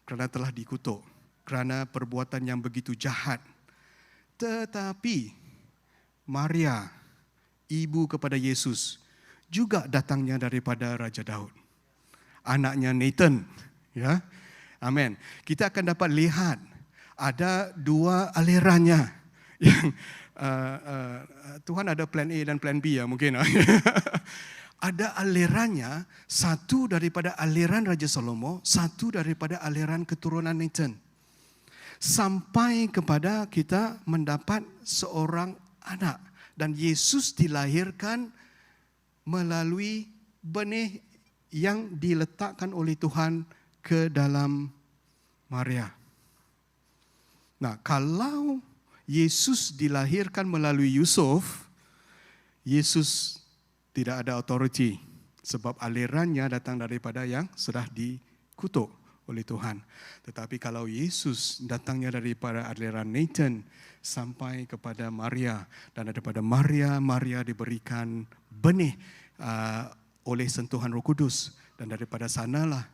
kerana telah dikutuk, kerana perbuatan yang begitu jahat. Tetapi Maria, ibu kepada Yesus, juga datangnya daripada Raja Daud. Anaknya Nathan, ya. Amin. Kita akan dapat lihat ada dua alirannya yang Tuhan ada plan A dan plan B ya mungkin. Ada alirannya, satu daripada aliran Raja Salomo, satu daripada aliran keturunan Nathan. Sampai kepada kita mendapat seorang anak. Dan Yesus dilahirkan melalui benih yang diletakkan oleh Tuhan ke dalam Maria. Nah, kalau Yesus dilahirkan melalui Yusuf, Yesus tidak ada authority sebab alirannya datang daripada yang sudah dikutuk oleh Tuhan. Tetapi kalau Yesus datangnya daripada aliran Nathan sampai kepada Maria, dan daripada Maria, Maria diberikan benih oleh sentuhan Roh Kudus, dan daripada sanalah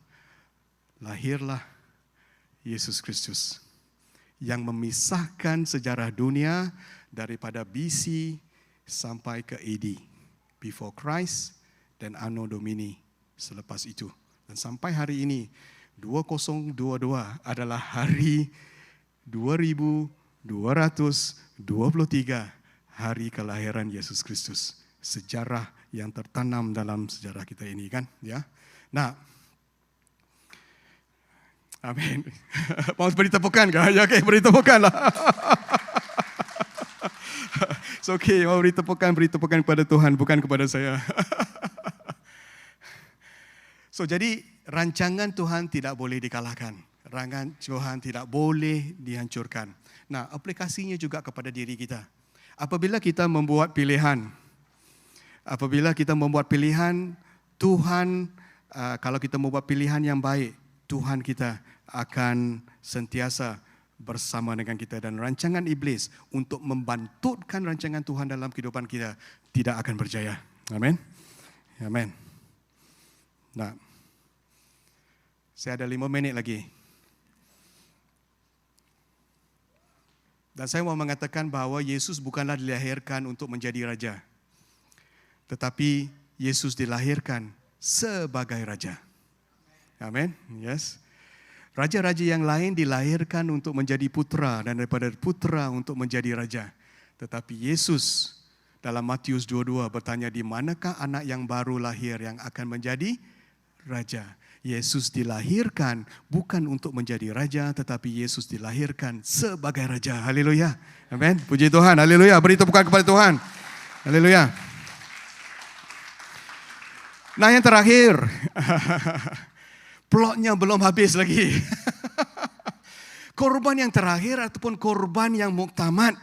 lahirlah Yesus Kristus yang memisahkan sejarah dunia daripada BC sampai ke AD, before Christ, dan Anno Domini selepas itu. Dan sampai hari ini 2022 adalah hari 2223 hari kelahiran Yesus Kristus. Sejarah yang tertanam dalam sejarah kita ini kan, ya. Nah, amin. Mau beri tepukan kah? Ya, okey, beri tepukan lah. It's okay, mau beri tepukan kepada Tuhan, bukan kepada saya. So, jadi rancangan Tuhan tidak boleh dikalahkan. Rancangan Tuhan tidak boleh dihancurkan. Nah, aplikasinya juga kepada diri kita. Apabila kita membuat pilihan, Tuhan, kalau kita membuat pilihan yang baik, Tuhan kita akan sentiasa bersama dengan kita, dan rancangan iblis untuk membantutkan rancangan Tuhan dalam kehidupan kita tidak akan berjaya. Amin. Amin. Nah, saya ada 5 minit lagi. Dan saya mau mengatakan bahawa Yesus bukanlah dilahirkan untuk menjadi raja. Tetapi Yesus dilahirkan sebagai raja. Amin. Yes. Raja-raja yang lain dilahirkan untuk menjadi putera, dan daripada putera untuk menjadi raja. Tetapi Yesus dalam Matius 22 bertanya, di manakah anak yang baru lahir yang akan menjadi raja? Yesus dilahirkan bukan untuk menjadi raja, tetapi Yesus dilahirkan sebagai raja. Haleluya. Amin. Puji Tuhan. Haleluya. Beri tepukan kepada Tuhan. Haleluya. Nah, yang terakhir. Plotnya belum habis lagi. Korban yang terakhir ataupun korban yang muktamad.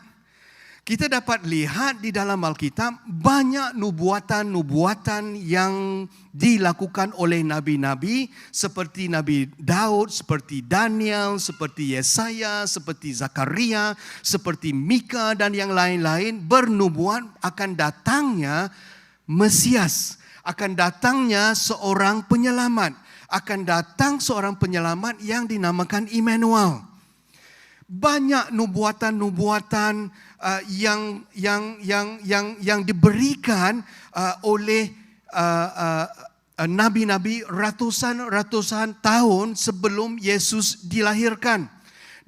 Kita dapat lihat di dalam Alkitab banyak nubuatan-nubuatan yang dilakukan oleh nabi-nabi seperti Nabi Daud, seperti Daniel, seperti Yesaya, seperti Zakaria, seperti Mika dan yang lain-lain bernubuat akan datangnya Mesias, akan datangnya seorang penyelamat, akan datang seorang penyelamat yang dinamakan Immanuel. Banyak nubuatan-nubuatan yang diberikan oleh nabi-nabi ratusan tahun sebelum Yesus dilahirkan.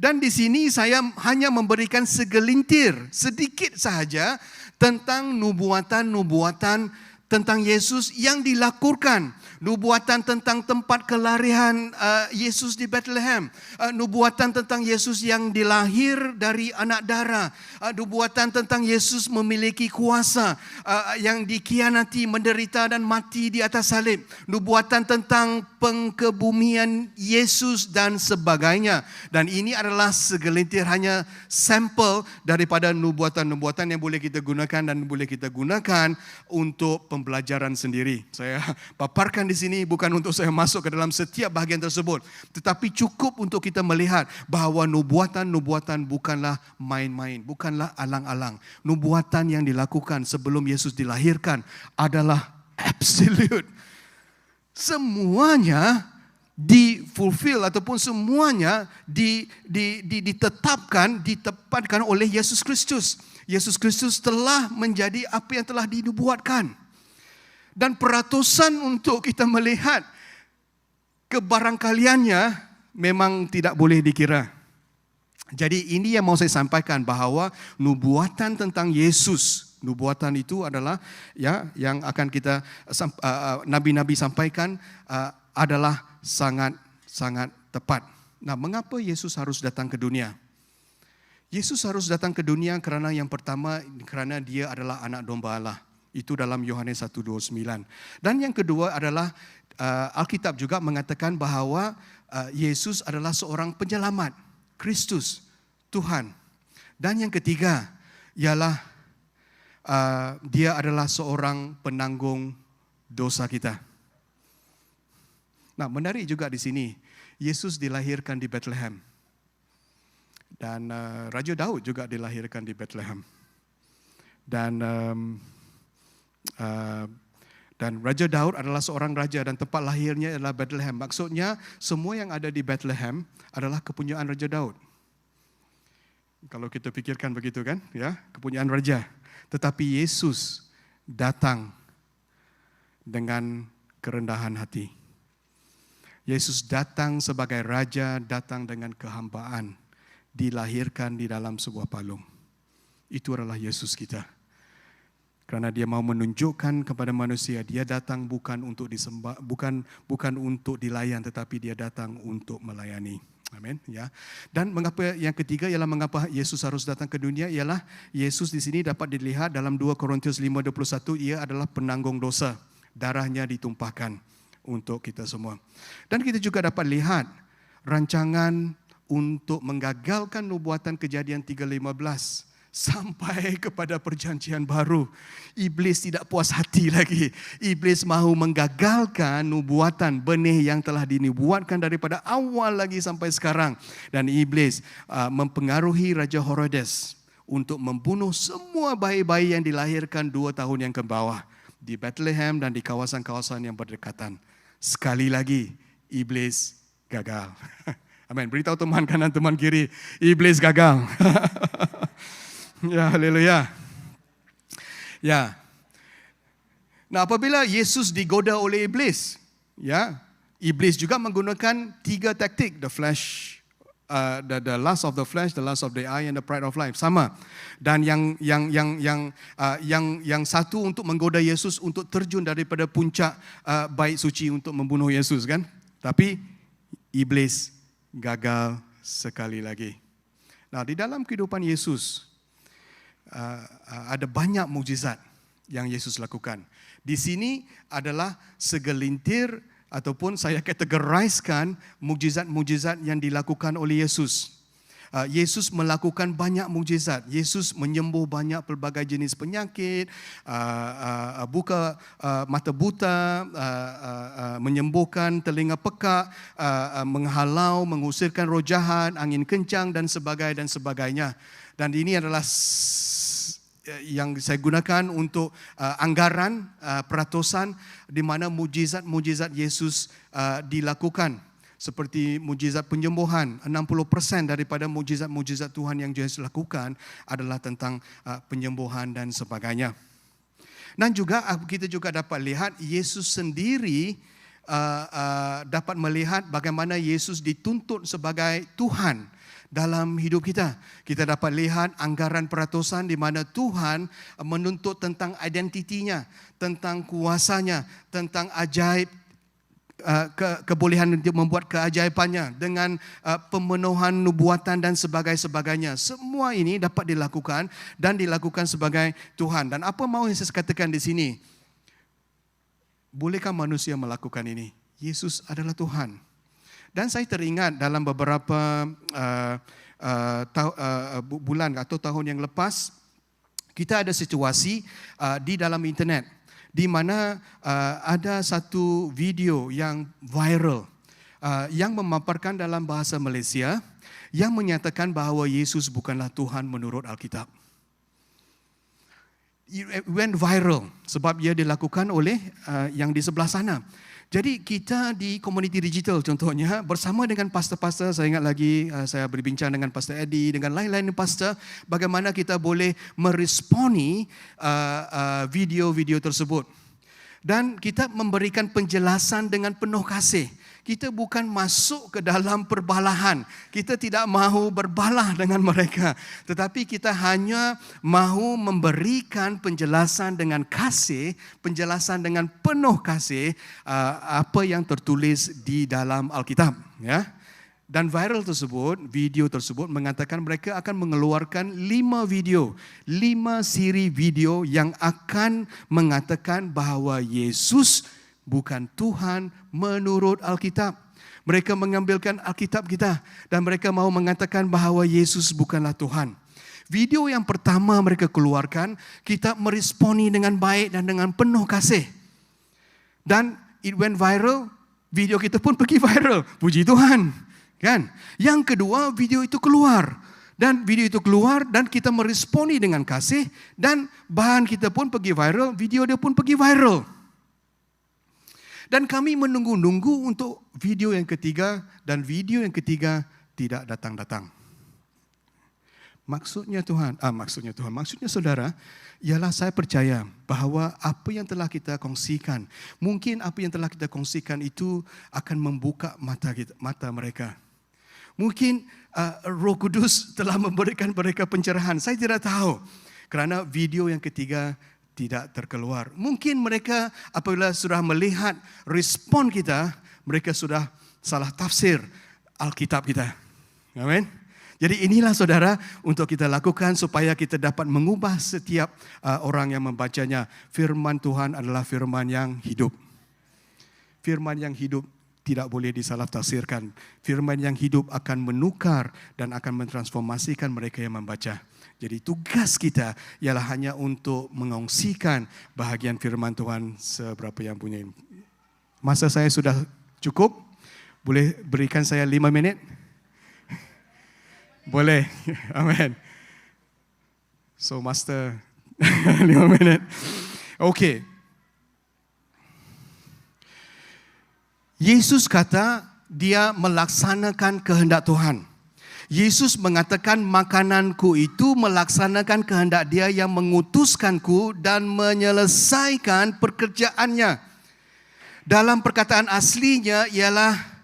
Dan di sini saya hanya memberikan segelintir, sedikit sahaja tentang nubuatan-nubuatan tentang Yesus yang dilakukan. Nubuatan tentang tempat kelarian Yesus di Bethlehem. Nubuatan tentang Yesus yang dilahir dari anak darah. Nubuatan tentang Yesus memiliki kuasa yang dikhianati, menderita dan mati di atas salib. Nubuatan tentang pengkebumian Yesus dan sebagainya. Dan ini adalah segelintir hanya sampel daripada nubuatan-nubuatan yang boleh kita gunakan dan boleh kita gunakan untuk pembelajaran sendiri. Saya paparkan di sini bukan untuk saya masuk ke dalam setiap bahagian tersebut, tetapi cukup untuk kita melihat bahawa nubuatan-nubuatan bukanlah main-main, bukanlah alang-alang. Nubuatan yang dilakukan sebelum Yesus dilahirkan adalah absolute. Semuanya di-fulfill ataupun semuanya ditempatkan oleh Yesus Kristus. Yesus Kristus telah menjadi apa yang telah dinubuatkan. Dan peratusan untuk kita melihat kebarangkaliannya memang tidak boleh dikira. Jadi ini yang mau saya sampaikan, bahawa nubuatan tentang Yesus, nubuatan itu adalah yang akan kita nabi-nabi sampaikan adalah sangat tepat. Nah, mengapa Yesus harus datang ke dunia? Yesus harus datang ke dunia kerana yang pertama, kerana dia adalah anak domba Allah. Itu dalam Yohanes 1:29. Dan yang kedua adalah Alkitab juga mengatakan bahawa Yesus adalah seorang penyelamat, Kristus, Tuhan. Dan yang ketiga ialah dia adalah seorang penanggung dosa kita. Nah, menarik juga di sini, Yesus dilahirkan di Bethlehem. Dan Raja Daud juga dilahirkan di Bethlehem. Dan Raja Daud adalah seorang raja dan tempat lahirnya adalah Bethlehem. Maksudnya semua yang ada di Bethlehem adalah kepunyaan Raja Daud. Kalau kita fikirkan begitu kan, ya, kepunyaan raja. Tetapi Yesus datang dengan kerendahan hati. Yesus datang sebagai raja, datang dengan kehambaan, dilahirkan di dalam sebuah palung. Itu adalah Yesus kita. Kerana dia mau menunjukkan kepada manusia, dia datang bukan untuk disembah, bukan untuk dilayan, tetapi dia datang untuk melayani. Amin. Ya. Dan mengapa yang ketiga ialah mengapa Yesus harus datang ke dunia ialah Yesus di sini dapat dilihat dalam 2 Korintus 5:21, ia adalah penanggung dosa. Darahnya ditumpahkan untuk kita semua. Dan kita juga dapat lihat rancangan untuk menggagalkan nubuatan Kejadian 3:15 sampai kepada perjanjian baru. Iblis tidak puas hati lagi. Iblis mahu menggagalkan nubuatan, benih yang telah dinubuatkan daripada awal lagi sampai sekarang. Dan iblis mempengaruhi Raja Herodes untuk membunuh semua bayi-bayi yang dilahirkan 2 tahun yang ke bawah di Bethlehem dan di kawasan-kawasan yang berdekatan. Sekali lagi, iblis gagal. Amin. Beritahu teman kanan, teman kiri, iblis gagal. Ya, haleluya. Ya. Nah, apabila Yesus digoda oleh iblis, ya, iblis juga menggunakan 3 taktik, the flesh, the lust of the flesh, the lust of the eye, and the pride of life, sama. Dan yang satu untuk menggoda Yesus untuk terjun daripada puncak bait suci untuk membunuh Yesus, kan? Tapi iblis gagal sekali lagi. Nah, di dalam kehidupan Yesus ada banyak mukjizat yang Yesus lakukan. Di sini adalah segelintir ataupun saya kategorikan mukjizat-mukjizat yang dilakukan oleh Yesus. Yesus melakukan banyak mukjizat. Yesus menyembuh banyak pelbagai jenis penyakit, buka mata buta, menyembuhkan telinga pekak, menghalau, mengusirkan roh jahat, angin kencang dan sebagainya. Dan ini adalah yang saya gunakan untuk anggaran peratusan di mana mukjizat-mukjizat Yesus dilakukan. Seperti mukjizat penyembuhan, 60% daripada mukjizat-mukjizat Tuhan yang Yesus lakukan adalah tentang penyembuhan dan sebagainya. Dan juga kita juga dapat lihat Yesus sendiri dapat melihat bagaimana Yesus dituntut sebagai Tuhan. dalam hidup kita. Kita dapat lihat anggaran peratusan di mana Tuhan menuntut tentang identitinya, tentang kuasanya, tentang ajaib, kebolehan untuk membuat keajaibannya dengan pemenuhan nubuatan dan sebagainya. Semua ini dapat dilakukan dan dilakukan sebagai Tuhan. Dan apa mau yang saya katakan di sini? Bolehkah manusia melakukan ini? Yesus adalah Tuhan. Dan saya teringat dalam beberapa bulan atau tahun yang lepas, kita ada situasi di dalam internet di mana ada satu video yang viral yang memaparkan dalam bahasa Malaysia yang menyatakan bahawa Yesus bukanlah Tuhan menurut Alkitab. It went viral sebab ia dilakukan oleh yang di sebelah sana. Jadi kita di komuniti digital contohnya bersama dengan pastor-pastor, saya ingat lagi saya berbincang dengan Pastor Eddie, dengan lain-lain pastor, bagaimana kita boleh meresponi video-video tersebut. Dan kita memberikan penjelasan dengan penuh kasih. Kita bukan masuk ke dalam perbalahan. Kita tidak mahu berbalah dengan mereka. Tetapi kita hanya mahu memberikan penjelasan dengan kasih, penjelasan dengan penuh kasih apa yang tertulis di dalam Alkitab. Ya. Dan viral tersebut, video tersebut mengatakan mereka akan mengeluarkan 5 siri video yang akan mengatakan bahawa Yesus bukan Tuhan menurut Alkitab. Mereka mengambilkan Alkitab kita dan mereka mahu mengatakan bahawa Yesus bukanlah Tuhan. Video yang pertama mereka keluarkan, kita meresponi dengan baik dan dengan penuh kasih. Dan it went viral, video kita pun pergi viral. Puji Tuhan. Kan? Yang kedua, video itu keluar. Dan video itu keluar dan kita meresponi dengan kasih dan bahan kita pun pergi viral, video dia pun pergi viral. Dan kami menunggu-nunggu untuk video yang ketiga dan video yang ketiga tidak datang-datang. Maksudnya saudara, ialah saya percaya bahawa apa yang telah kita kongsikan, mungkin apa yang telah kita kongsikan itu akan membuka mata mereka. Mungkin Roh Kudus telah memberikan mereka pencerahan. Saya tidak tahu kerana video yang ketiga tidak terkeluar. Mungkin mereka apabila sudah melihat respon kita, mereka sudah salah tafsir Alkitab kita. Amin. Jadi inilah saudara untuk kita lakukan supaya kita dapat mengubah setiap orang yang membacanya. Firman Tuhan adalah firman yang hidup. Firman yang hidup tidak boleh disalah tafsirkan. Firman yang hidup akan menukar dan akan mentransformasikan mereka yang membaca. Jadi tugas kita ialah hanya untuk mengongsikan bahagian firman Tuhan seberapa yang punya. Masa saya sudah cukup? Boleh berikan saya 5 minit? Boleh. Amen. So master 5 minit. Okay. Yesus kata dia melaksanakan kehendak Tuhan. Yesus mengatakan makananku itu melaksanakan kehendak dia yang mengutuskanku dan menyelesaikan pekerjaannya. Dalam perkataan aslinya ialah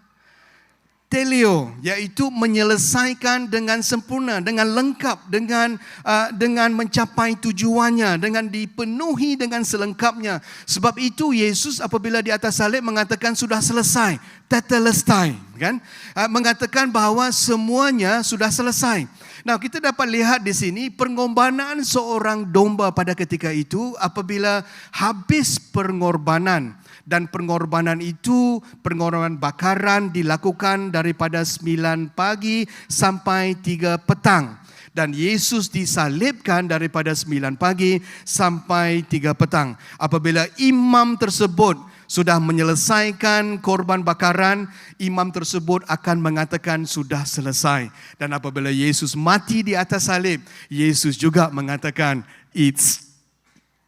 teleo, iaitu menyelesaikan dengan sempurna, dengan lengkap, dengan mencapai tujuannya, dengan dipenuhi dengan selengkapnya. Sebab itu Yesus apabila di atas salib mengatakan sudah selesai, tetelestai, kan? Mengatakan bahawa semuanya sudah selesai. Nah, kita dapat lihat di sini pengorbanan seorang domba pada ketika itu apabila habis pengorbanan. Dan pengorbanan itu, pengorbanan bakaran dilakukan daripada 9 pagi sampai 3 petang. Dan Yesus disalibkan daripada 9 pagi sampai 3 petang. Apabila imam tersebut sudah menyelesaikan korban bakaran, imam tersebut akan mengatakan sudah selesai. Dan apabila Yesus mati di atas salib, Yesus juga mengatakan it's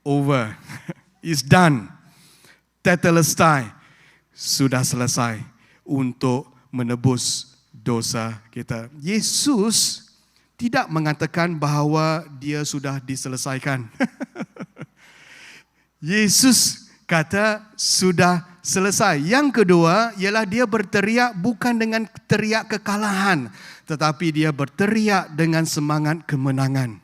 over, it's done. Tetelestai, sudah selesai untuk menebus dosa kita. Yesus tidak mengatakan bahawa dia sudah diselesaikan. Yesus kata sudah selesai. Yang kedua ialah dia berteriak bukan dengan teriak kekalahan, tetapi dia berteriak dengan semangat kemenangan.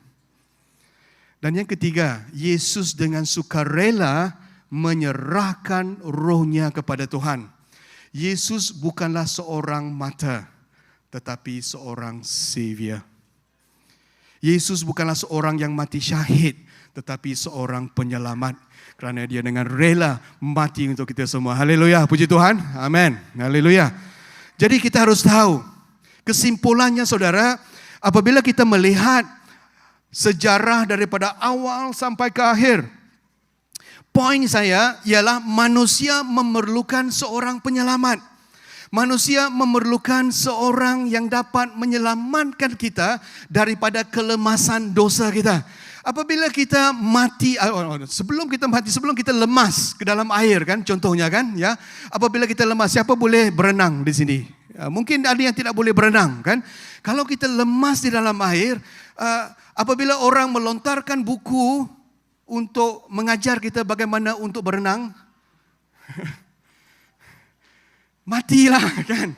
Dan yang ketiga, Yesus dengan sukarela menyerahkan rohnya kepada Tuhan. Yesus bukanlah seorang martyr, tetapi seorang savior. Yesus bukanlah seorang yang mati syahid, tetapi seorang penyelamat. Kerana dia dengan rela mati untuk kita semua. Haleluya, puji Tuhan. Amin. Haleluya. Jadi kita harus tahu, kesimpulannya saudara, apabila kita melihat sejarah daripada awal sampai ke akhir, poin saya ialah manusia memerlukan seorang penyelamat. Manusia memerlukan seorang yang dapat menyelamatkan kita daripada kelemasan dosa kita. Apabila kita mati, sebelum kita mati, sebelum kita lemas ke dalam air kan, contohnya kan, ya. Apabila kita lemas, siapa boleh berenang di sini? Mungkin ada yang tidak boleh berenang kan. Kalau kita lemas di dalam air, apabila orang melontarkan buku untuk mengajar kita bagaimana untuk berenang, matilah kan.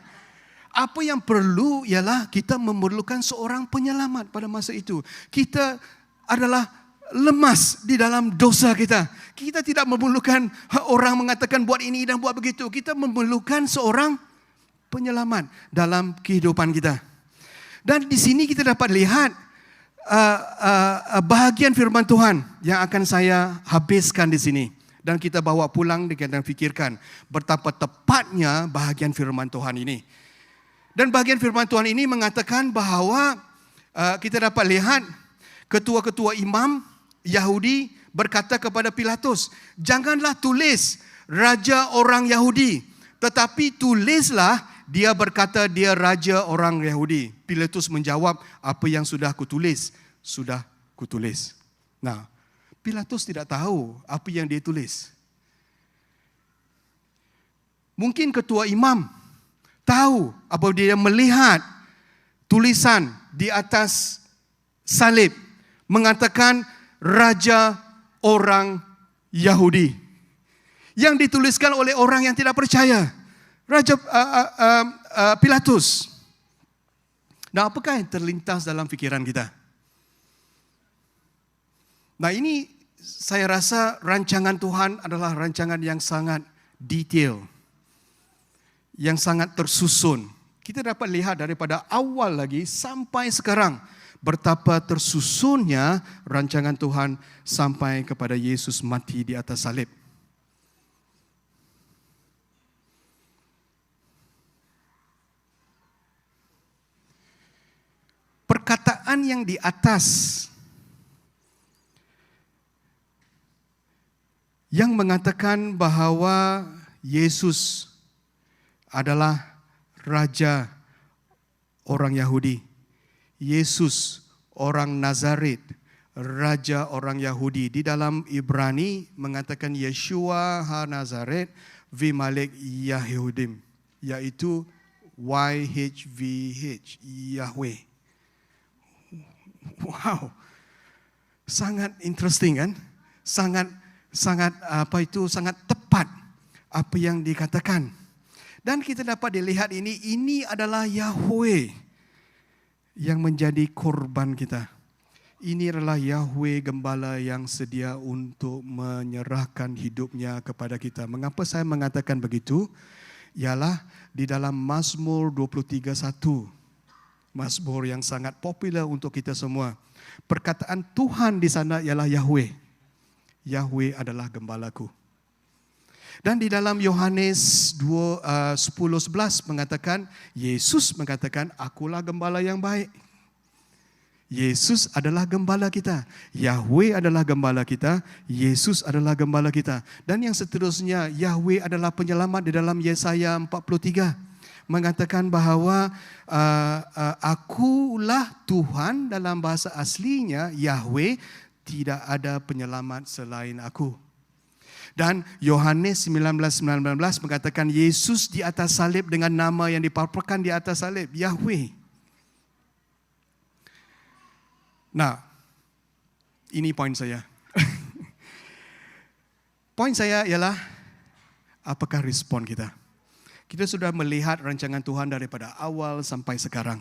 Apa yang perlu ialah kita memerlukan seorang penyelamat pada masa itu. Kita adalah lemas di dalam dosa kita. Kita tidak memerlukan orang mengatakan buat ini dan buat begitu. Kita memerlukan seorang penyelamat dalam kehidupan kita. Dan di sini kita dapat lihat bahagian firman Tuhan yang akan saya habiskan di sini. Dan kita bawa pulang dan fikirkan betapa tepatnya bahagian firman Tuhan ini. Dan bahagian firman Tuhan ini mengatakan bahawa kita dapat lihat ketua-ketua imam Yahudi berkata kepada Pilatus, janganlah tulis raja orang Yahudi, tetapi tulislah dia berkata dia raja orang Yahudi. Pilatus menjawab, apa yang sudah kutulis, sudah kutulis. Nah, Pilatus tidak tahu apa yang dia tulis. Mungkin ketua imam tahu apabila dia melihat tulisan di atas salib mengatakan raja orang Yahudi yang dituliskan oleh orang yang tidak percaya, Raja Pilatus. Nah, apakah yang terlintas dalam fikiran kita? Nah, ini saya rasa rancangan Tuhan adalah rancangan yang sangat detail, yang sangat tersusun. Kita dapat lihat daripada awal lagi sampai sekarang betapa tersusunnya rancangan Tuhan sampai kepada Yesus mati di atas salib. Perkataan yang di atas yang mengatakan bahawa Yesus adalah raja orang Yahudi. Yesus orang Nazaret, raja orang Yahudi. Di dalam Ibrani mengatakan Yeshua ha-Nazaret v'Malek Yahudim, yaitu YHVH, Yahweh. Wow, sangat interesting kan? Sangat tepat apa yang dikatakan. Dan kita dapat dilihat ini adalah Yahweh yang menjadi korban kita. Ini adalah Yahweh gembala yang sedia untuk menyerahkan hidupnya kepada kita. Mengapa saya mengatakan begitu? Ialah di dalam Mazmur 23:1. Mazmur yang sangat popular untuk kita semua. Perkataan Tuhan di sana ialah Yahweh. Yahweh adalah gembalaku. Dan di dalam Yohanes 10:11 mengatakan, Yesus mengatakan, akulah gembala yang baik. Yesus adalah gembala kita. Yahweh adalah gembala kita. Yesus adalah gembala kita. Dan yang seterusnya, Yahweh adalah penyelamat di dalam Yesaya 43. Mengatakan bahawa akulah Tuhan, dalam bahasa aslinya Yahweh, tidak ada penyelamat selain aku. Dan Yohanes 19:19 mengatakan Yesus di atas salib dengan nama yang dipaparkan di atas salib, Yahweh. Nah, ini poin saya. Poin saya ialah Apakah respon kita? Kita sudah melihat rancangan Tuhan daripada awal sampai sekarang.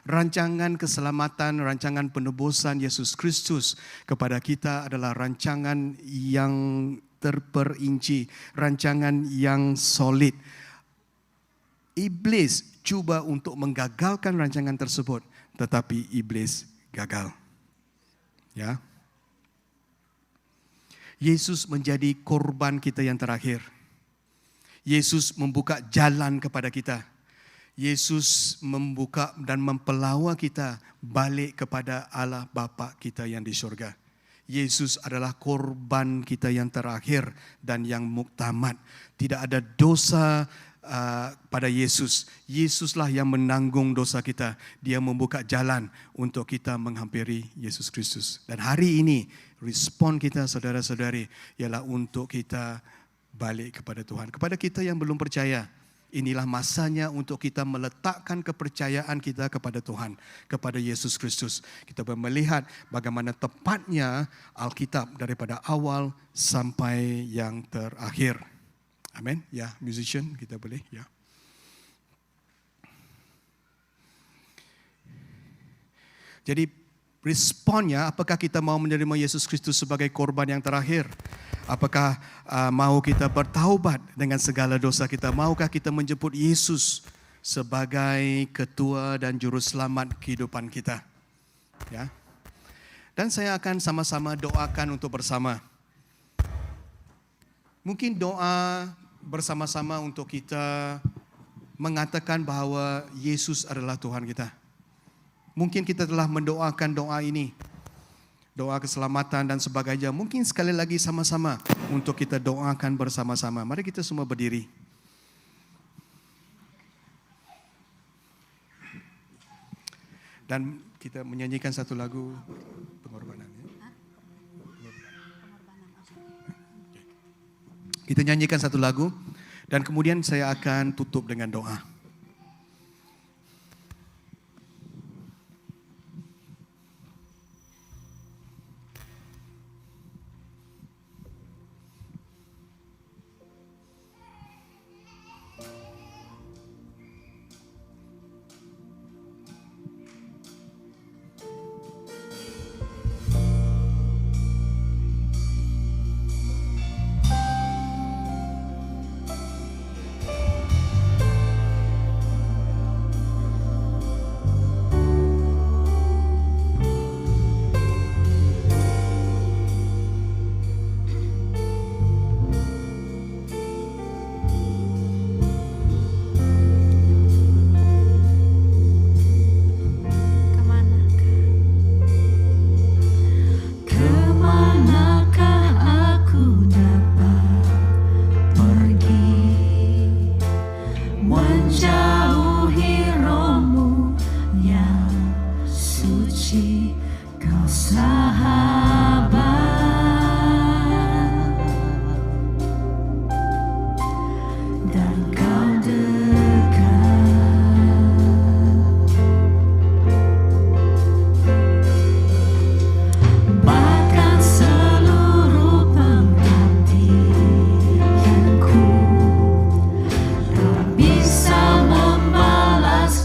Rancangan keselamatan, rancangan penebusan Yesus Kristus kepada kita adalah rancangan yang terperinci, rancangan yang solid. Iblis cuba untuk menggagalkan rancangan tersebut, tetapi iblis gagal. Ya. Yesus menjadi korban kita yang terakhir. Yesus membuka jalan kepada kita. Yesus membuka dan mempelawa kita balik kepada Allah Bapa kita yang di surga. Yesus adalah korban kita yang terakhir dan yang muktamad. Tidak ada dosa pada Yesus. Yesuslah yang menanggung dosa kita. Dia membuka jalan untuk kita menghampiri Yesus Kristus. Dan hari ini respon kita saudara-saudari ialah untuk kita balik kepada Tuhan. Kepada kita yang belum percaya, inilah masanya untuk kita meletakkan kepercayaan kita kepada Tuhan, kepada Yesus Kristus. Kita melihat bagaimana tepatnya Alkitab daripada awal sampai yang terakhir. Amin. Ya, musician kita boleh. Ya. Jadi responnya, apakah kita mau menerima Yesus Kristus sebagai korban yang terakhir? Apakah mau kita bertaubat dengan segala dosa kita? Maukah kita menjemput Yesus sebagai ketua dan juru selamat kehidupan kita? Ya. Dan saya akan sama-sama doakan untuk bersama. Mungkin doa bersama-sama untuk kita mengatakan bahawa Yesus adalah Tuhan kita. Mungkin kita telah mendoakan doa ini, doa keselamatan dan sebagainya. Mungkin sekali lagi sama-sama untuk kita doakan bersama-sama. Mari kita semua berdiri. Dan kita menyanyikan satu lagu pengorbanan. Kita nyanyikan satu lagu dan kemudian saya akan tutup dengan doa.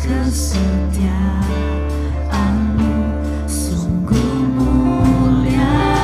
Kesetiaanmu sungguh mulia.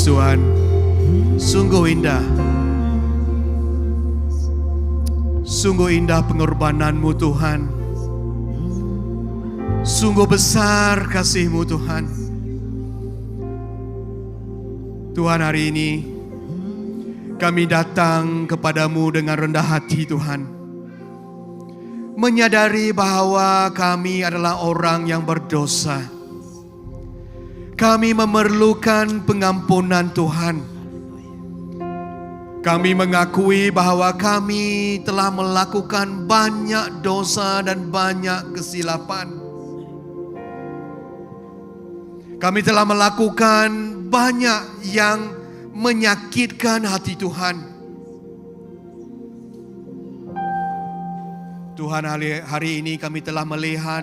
Tuhan, sungguh indah. Sungguh indah pengorbananmu Tuhan. Sungguh besar kasih-Mu Tuhan. Tuhan, hari ini kami datang kepadamu dengan rendah hati Tuhan. Menyadari bahwa kami adalah orang yang berdosa. Kami memerlukan pengampunan Tuhan. Kami mengakui bahwa kami telah melakukan banyak dosa dan banyak kesilapan. Kami telah melakukan banyak yang menyakitkan hati Tuhan. Tuhan, hari ini kami telah melihat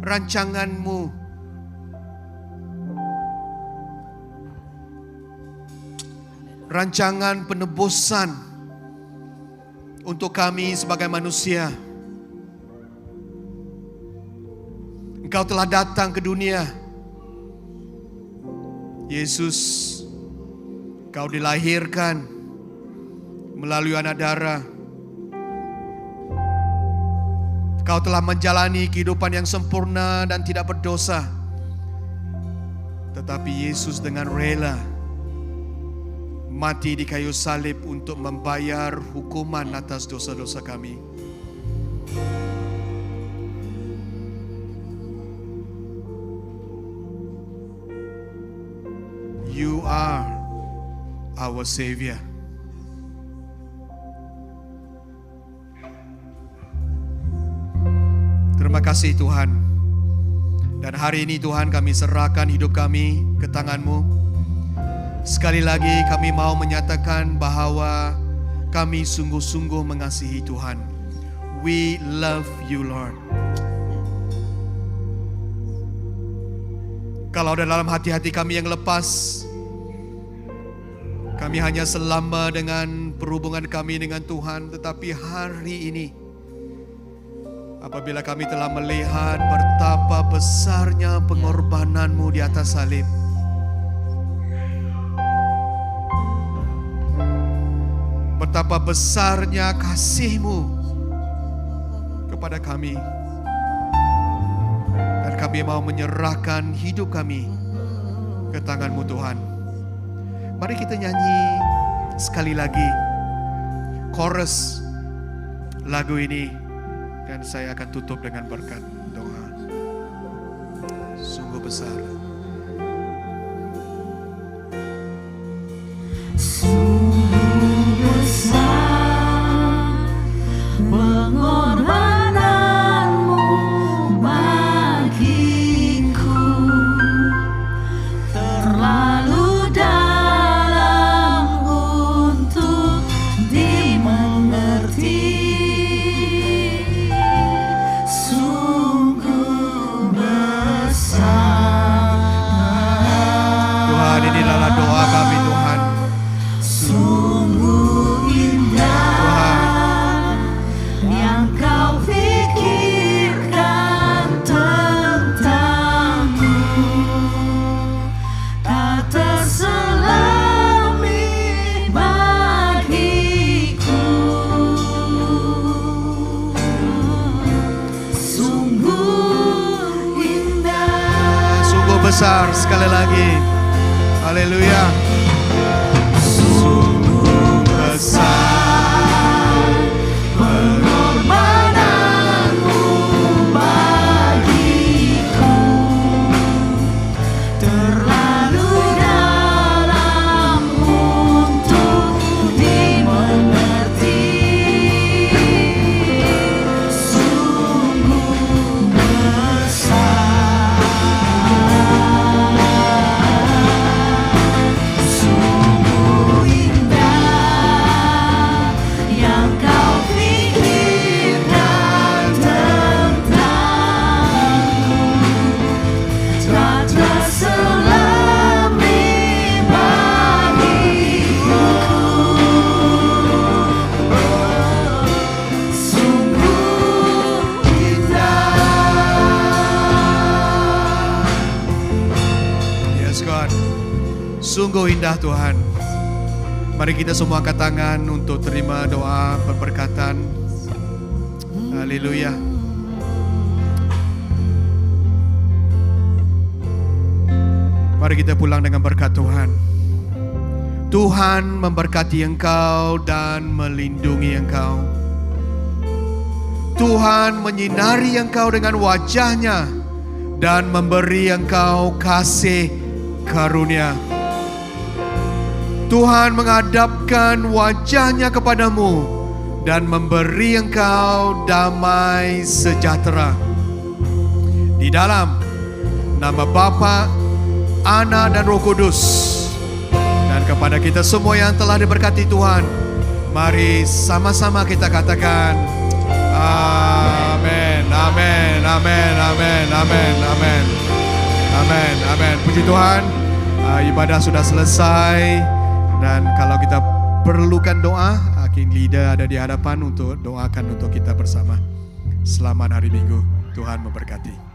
rancangan-Mu. Rancangan penebusan untuk kami sebagai manusia. Engkau telah datang ke dunia. Yesus, Kau dilahirkan melalui anak darah. Kau telah menjalani kehidupan yang sempurna dan tidak berdosa. Tetapi Yesus dengan rela mati di kayu salib untuk membayar hukuman atas dosa-dosa kami. You are our Savior. Terima kasih Tuhan. Dan hari ini Tuhan, kami serahkan hidup kami ke tangan-Mu. Sekali lagi kami mau menyatakan bahwa kami sungguh-sungguh mengasihi Tuhan. We love you Lord. Kalau dalam hati-hati kami yang lepas, kami hanya selamba dengan perhubungan kami dengan Tuhan. Tetapi hari ini, apabila kami telah melihat betapa besarnya pengorbanan-Mu di atas salib, betapa besarnya kasih-Mu kepada kami. Dan kami mau menyerahkan hidup kami ke tangan-Mu Tuhan. Mari kita nyanyi sekali lagi chorus lagu ini. Dan saya akan tutup dengan berkat doa. Sungguh besar. Besar sekali lagi. Haleluya. Sungguh besar pengorbanan-Mu bagiku, terlalu dalam untuk dimengerti. Sungguh besar. Sungguh indah Tuhan. Mari kita semua angkat tangan untuk terima doa pemberkatan. Haleluya. Mari kita pulang dengan berkat Tuhan. Tuhan memberkati engkau dan melindungi engkau. Tuhan menyinari engkau dengan wajah-Nya dan memberi engkau kasih karunia. Tuhan menghadapkan wajah-Nya kepadamu dan memberi engkau damai sejahtera. Di dalam nama Bapa, Anak dan Roh Kudus. Dan kepada kita semua yang telah diberkati Tuhan, mari sama-sama kita katakan amin, amin, amin, amin, amin, amin, amin, amin. Puji Tuhan, ibadah sudah selesai. Dan kalau kita perlukan doa, King Leader ada di hadapan untuk doakan untuk kita bersama. Selamat hari Minggu, Tuhan memberkati.